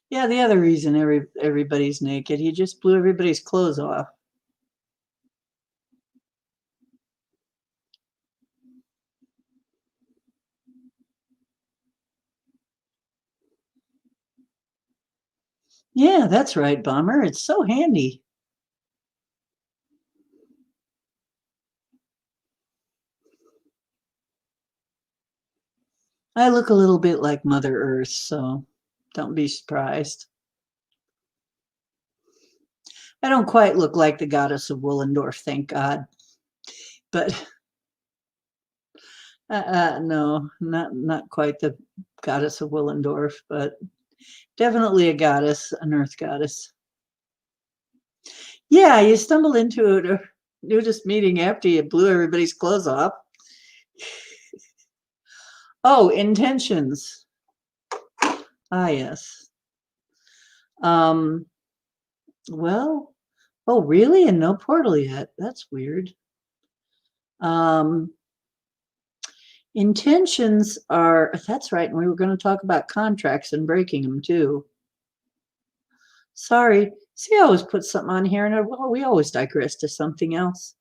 Yeah, the other reason everybody's naked, he just blew everybody's clothes off. Yeah, that's right, Bomber. It's so handy. I look a little bit like Mother Earth, so don't be surprised. I don't quite look like the goddess of Willendorf, thank God. But no, not quite the goddess of Willendorf, but definitely a goddess, an earth goddess. Yeah, you stumbled into a nudist meeting after you blew everybody's clothes off. Oh, intentions. Ah, yes. Well, oh, really? And no portal yet. That's weird. Um, intentions are, that's right. And we were going to talk about contracts and breaking them too. Sorry. See, I always put something on here, and well, we always digress to something else.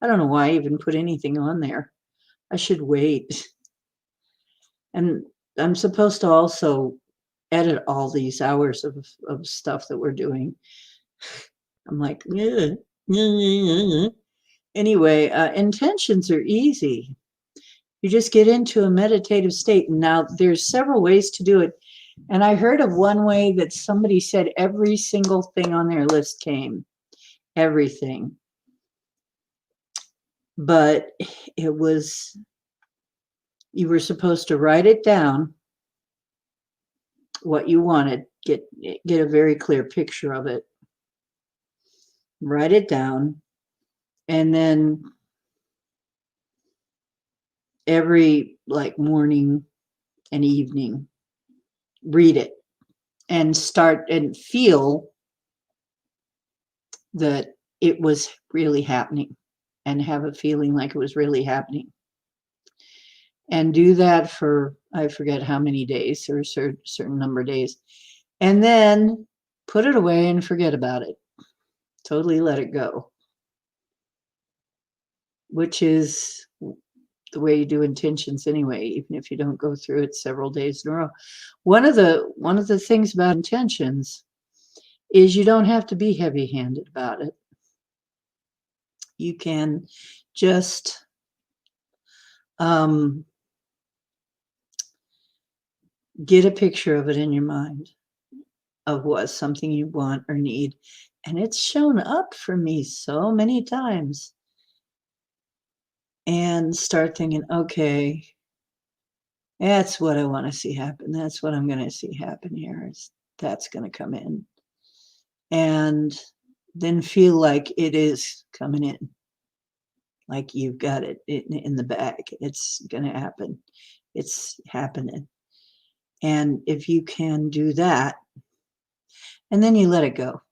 I don't know why I even put anything on there. I should wait. And I'm supposed to also edit all these hours of stuff that we're doing. I'm like, yeah. Anyway, intentions are easy. You just get into a meditative state. And now there's several ways to do it. And I heard of one way that somebody said every single thing on their list came, everything. But it was, you were supposed to write it down, what you wanted, get a very clear picture of it, write it down, and then every like morning and evening, read it and start and feel that it was really happening and have a feeling like it was really happening. And do that for, I forget how many days or a certain number of days. And then put it away and forget about it. Totally let it go. Which is the way you do intentions anyway, even if you don't go through it several days in a row. One of the things about intentions is you don't have to be heavy-handed about it. You can just get a picture of it in your mind of what something you want or need. And it's shown up for me so many times. And start thinking, okay, that's what I want to see happen. That's what I'm going to see happen here. That's going to come in. And then feel like it is coming in. Like you've got it in the bag. It's going to happen. It's happening. And if you can do that, and then you let it go.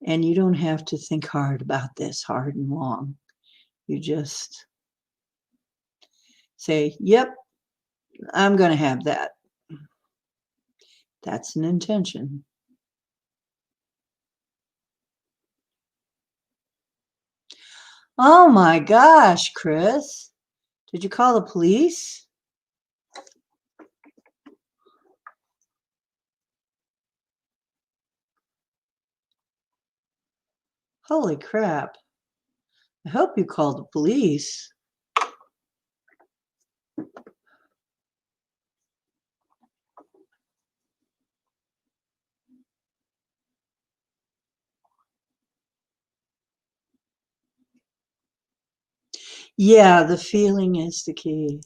And you don't have to think hard about this, hard and long. You just say, yep, I'm going to have that. That's an intention. Oh my gosh, Chris. Did you call the police? Holy crap. I hope you called the police. Yeah, the feeling is the key.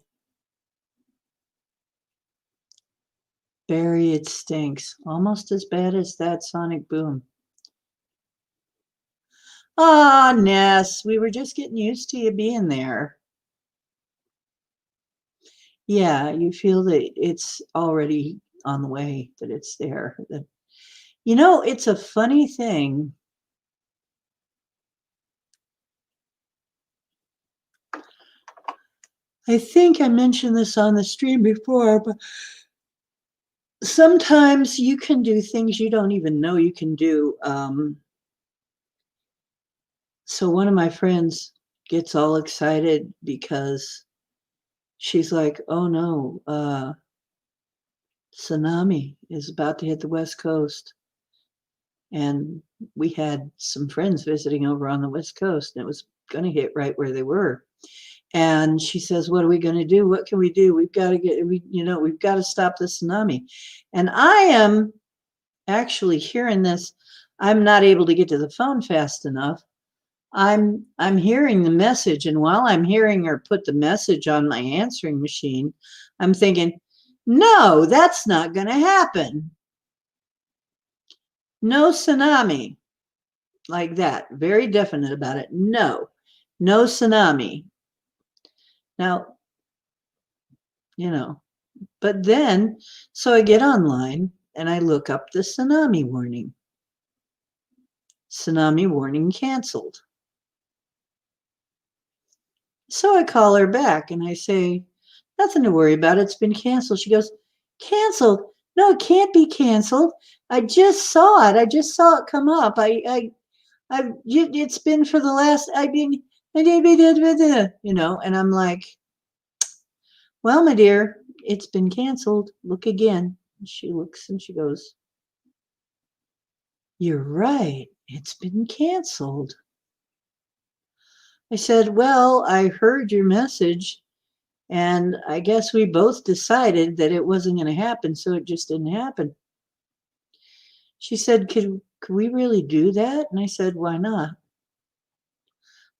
Barry, it stinks. Almost as bad as that sonic boom. Ah, Ness, we were just getting used to you being there. Yeah, you feel that it's already on the way, that it's there. That, you know, it's a funny thing. I think I mentioned this on the stream before, but sometimes you can do things you don't even know you can do. So one of my friends gets all excited because she's like, oh no, tsunami is about to hit the West Coast. And we had some friends visiting over on the West Coast, and it was going to hit right where they were. And she says, what are we going to do? What can we do? We've got to stop the tsunami. And I am actually hearing this. I'm not able to get to the phone fast enough. I'm hearing the message, and while I'm hearing her put the message on my answering machine, I'm thinking, no, that's not going to happen. No tsunami. Like that, very definite about it. No tsunami. Now, but then, so I get online and I look up the tsunami warning. Tsunami warning canceled. So I call her back and I say, nothing to worry about. It's been canceled. She goes, canceled? No, it can't be canceled. I just saw it. I just saw it come up. It's been for the last, and I'm like, well, my dear, it's been canceled. Look again. And she looks and she goes, you're right. It's been canceled. I said, well, I heard your message, and I guess we both decided that it wasn't going to happen, so it just didn't happen. She said, could we really do that? And I said, why not?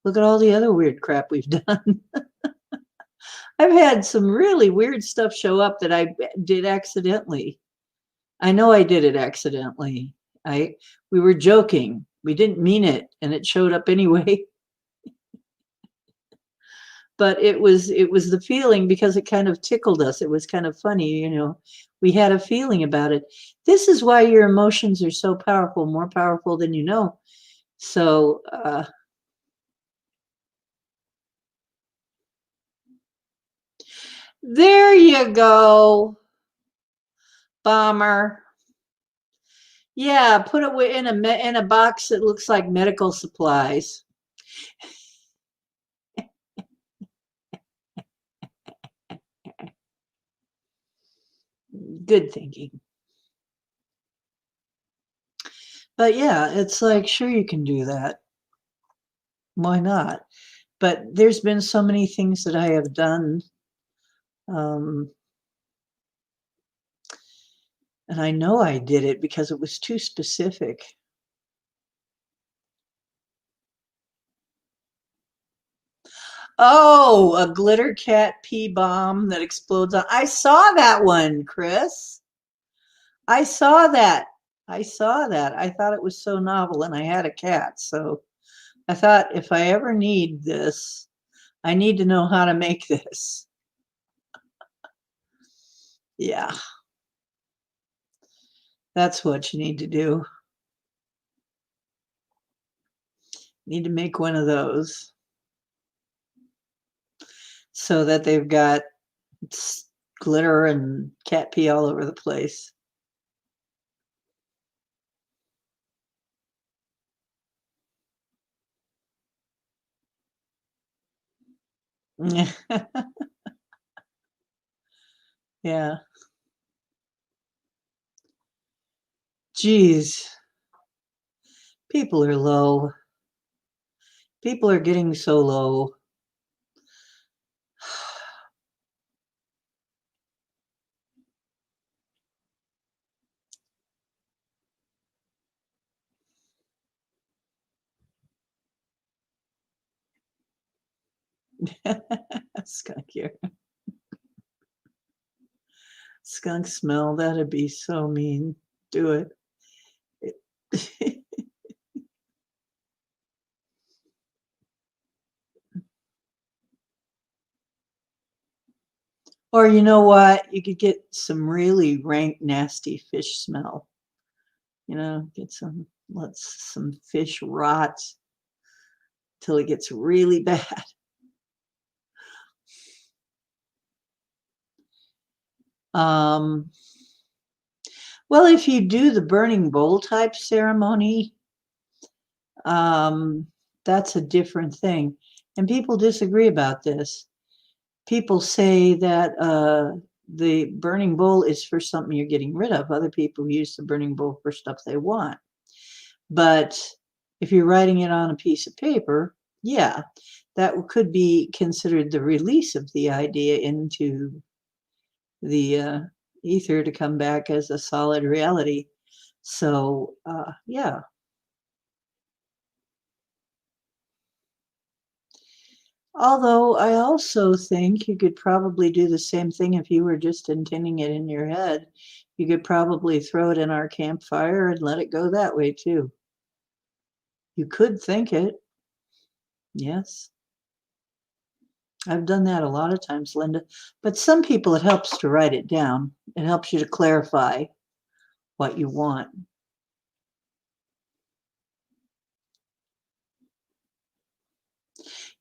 Look at all the other weird crap we've done. I've had some really weird stuff show up that I did accidentally. I know I did it accidentally. We were joking. We didn't mean it, and it showed up anyway. But it was the feeling, because it kind of tickled us. It was kind of funny. We had a feeling about it. This is why your emotions are so powerful, more powerful than you know. So there you go, bomber. Yeah, put it in a box that looks like medical supplies. Good thinking. But yeah, it's like, sure, you can do that. Why not? But there's been so many things that I have done. Um, and I know I did it because it was too specific. Oh, a glitter cat pee bomb that explodes on. I saw that one, Chris. I saw that. I saw that. I thought it was so novel, and I had a cat. So I thought, if I ever need this, I need to know how to make this. Yeah, that's what you need to do. Need to make one of those so that they've got glitter and cat pee all over the place. Yeah. Geez, people are low. People are getting so low. Skunk here. Skunk smell, that'd be so mean. Do it. Or you know what? You could get some really rank, nasty fish smell. Get let some fish rot till it gets really bad. Um, well, if you do the burning bowl type ceremony, um, that's a different thing. And people disagree about this. People say that the burning bowl is for something you're getting rid of. Other people use the burning bowl for stuff they want. But if you're writing it on a piece of paper, yeah, that could be considered the release of the idea into the ether to come back as a solid reality. So, yeah. Although I also think you could probably do the same thing if you were just intending it in your head. You could probably throw it in our campfire and let it go that way too. You could think it. Yes. I've done that a lot of times, Linda. But some people, it helps to write it down. It helps you to clarify what you want.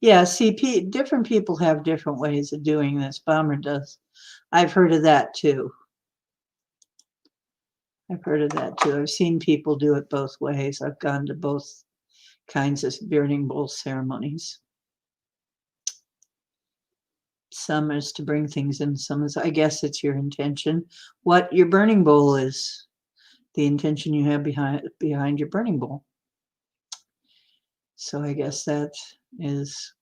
Yeah, see, different people have different ways of doing this. Bomber does. I've heard of that too. I've heard of that too. I've seen people do it both ways. I've gone to both kinds of burning bowl ceremonies. Some is to bring things in, some is, I guess it's your intention. What your burning bowl is, the intention you have behind your burning bowl. So I guess that is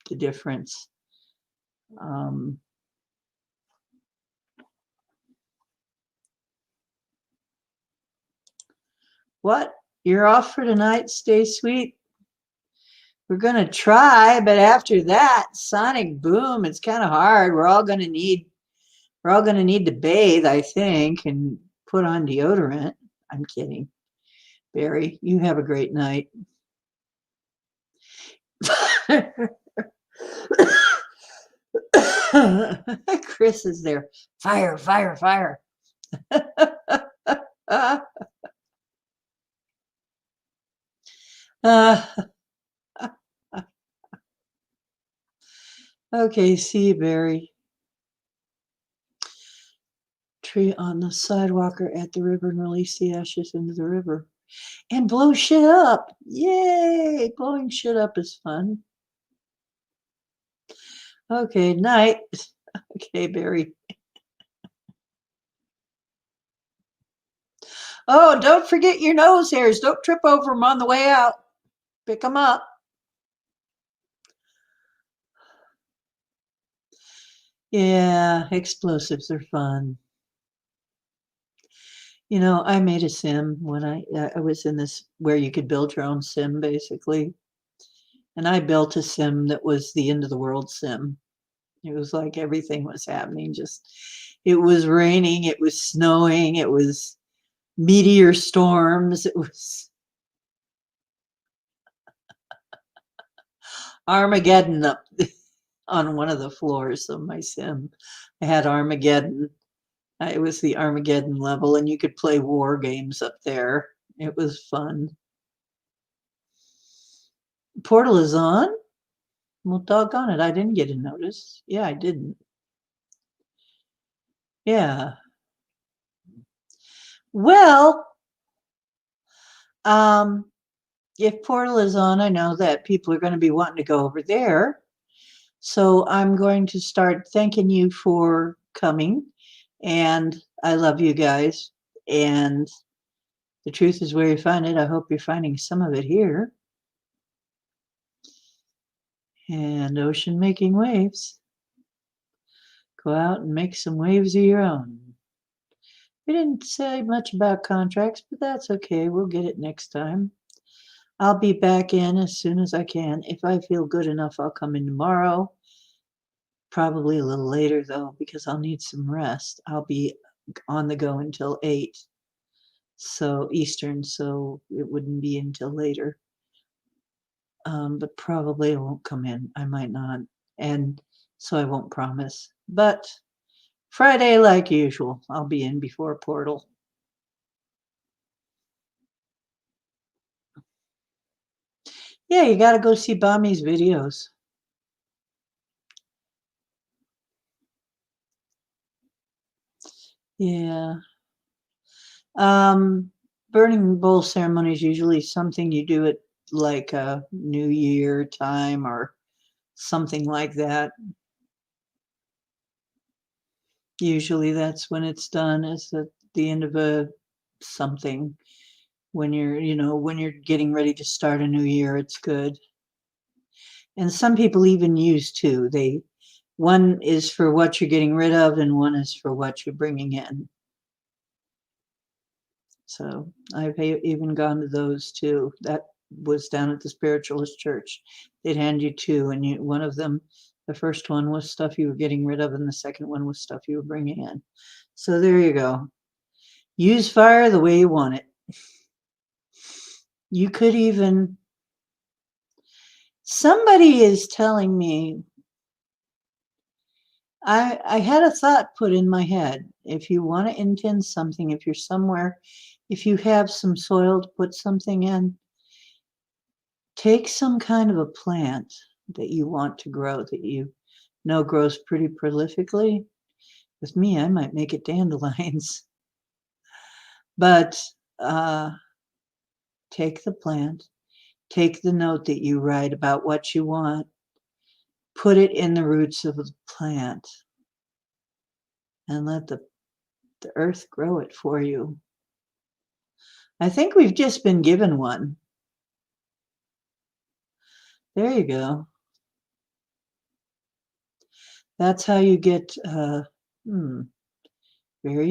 the difference. What? You're off for tonight? Stay sweet. We're going to try, but after that sonic boom, it's kind of hard. We're all going to need to bathe, I think, and put on deodorant. I'm kidding. Barry, you have a great night. Chris is there. Fire, fire, fire. Okay, see you, Barry. Tree on the sidewalk or at the river and release the ashes into the river. And blow shit up. Yay! Blowing shit up is fun. Okay, night. Okay, Barry. Oh, don't forget your nose hairs. Don't trip over them on the way out. Pick them up. Yeah, explosives are fun. You know, I made a sim when I was in this where you could build your own sim basically. And I built a sim that was the end of the world sim. It was like everything was happening. Just it was raining, it was snowing, it was meteor storms, it was Armageddon up on one of the floors of my sim. I had Armageddon. It was the Armageddon level, and you could play war games up there. It was fun. Portal is on? Well, doggone it, I didn't get a notice. Yeah, I didn't. Yeah. Well, if Portal is on, I know that people are going to be wanting to go over there. So I'm going to start thanking you for coming. And I love you guys. And the truth is where you find it. I hope you're finding some of it here. And ocean making waves. Go out and make some waves of your own. We didn't say much about contracts, but that's okay. We'll get it next time. I'll be back in as soon as I can. If I feel good enough, I'll come in tomorrow. Probably a little later, though, because I'll need some rest. I'll be on the go until 8, so Eastern, so it wouldn't be until later. But probably I won't come in. I might not. And so I won't promise. But Friday, like usual, I'll be in before Portal. Yeah, you got to go see Bami's videos. Yeah. Burning bowl ceremony is usually something you do at like a New Year time or something like that. Usually that's when it's done, is at the end of a something. When when you're getting ready to start a new year, it's good. And some people even use two. One is for what you're getting rid of and one is for what you're bringing in. So I've even gone to those too. That was down at the spiritualist church. They'd hand you two, and one of them, the first one was stuff you were getting rid of, and the second one was stuff you were bringing in. So there you go. Use fire the way you want it. You could even, somebody is telling me, I had a thought put in my head. If you want to intend something, if you're somewhere, if you have some soil to put something in, take some kind of a plant that you want to grow, that you know grows pretty prolifically. With me, I might make it dandelions. But take the plant, take the note that you write about what you want, put it in the roots of the plant, and let the earth grow it for you. I think we've just been given one. There you go. That's how you get, very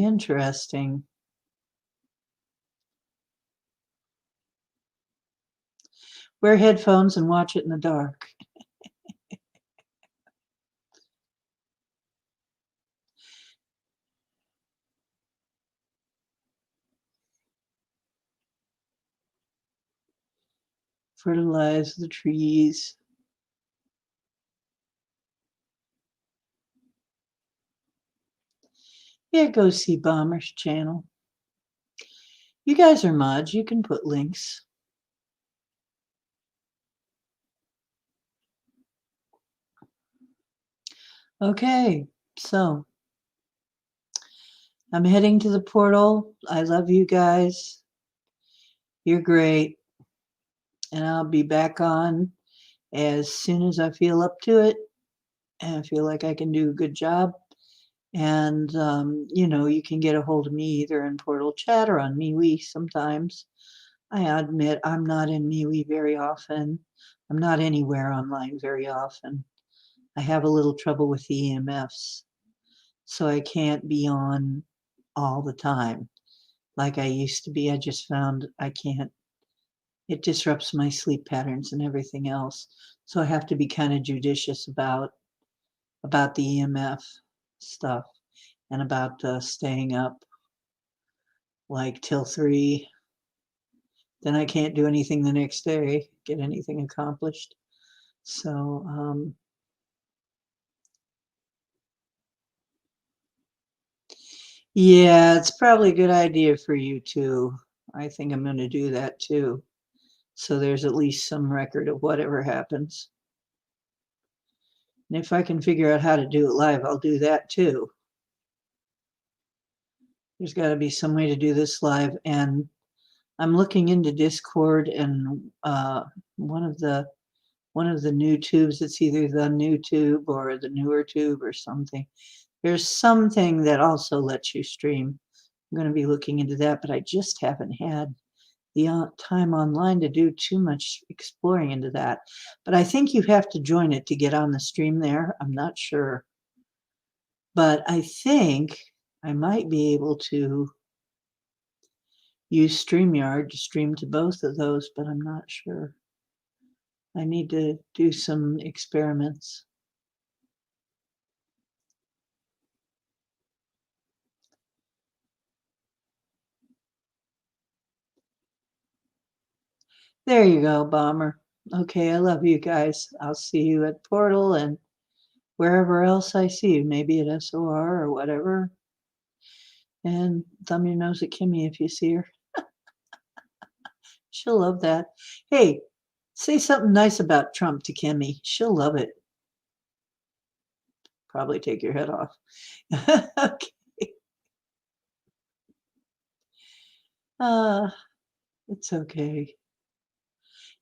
interesting. Wear headphones and watch it in the dark. Fertilize the trees. Yeah, go see Bomber's channel. You guys are mods. You can put links. Okay, so I'm heading to the portal. I love you guys. You're great. And I'll be back on as soon as I feel up to it and I feel like I can do a good job. And, you can get a hold of me either in Portal Chat or on MeWe sometimes. I admit I'm not in MeWe very often. I'm not anywhere online very often. I have a little trouble with the EMFs, so I can't be on all the time like I used to be. I just found I can't. It disrupts my sleep patterns and everything else. So I have to be kind of judicious about the EMF stuff and about staying up like till 3. Then I can't do anything the next day, get anything accomplished. So, yeah, it's probably a good idea for you too. I think I'm going to do that too. So there's at least some record of whatever happens. And if I can figure out how to do it live, I'll do that too. There's got to be some way to do this live. And I'm looking into Discord and one of the new tubes. It's either the new tube or the newer tube or something. There's something that also lets you stream. I'm going to be looking into that, but I just haven't had the time online to do too much exploring into that. But I think you have to join it to get on the stream there. I'm not sure. But I think I might be able to use StreamYard to stream to both of those, but I'm not sure. I need to do some experiments. There you go, Bomber. Okay, I love you guys. I'll see you at Portal and wherever else I see you, maybe at SOR or whatever. And thumb your nose at Kimmy if you see her. She'll love that. Hey, say something nice about Trump to Kimmy. She'll love it. Probably take your head off. Okay. Uh, it's okay.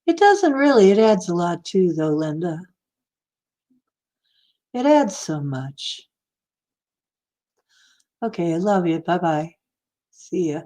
It doesn't really. It adds a lot too, though, Linda. It adds so much. Okay, I love you. Bye bye. See ya.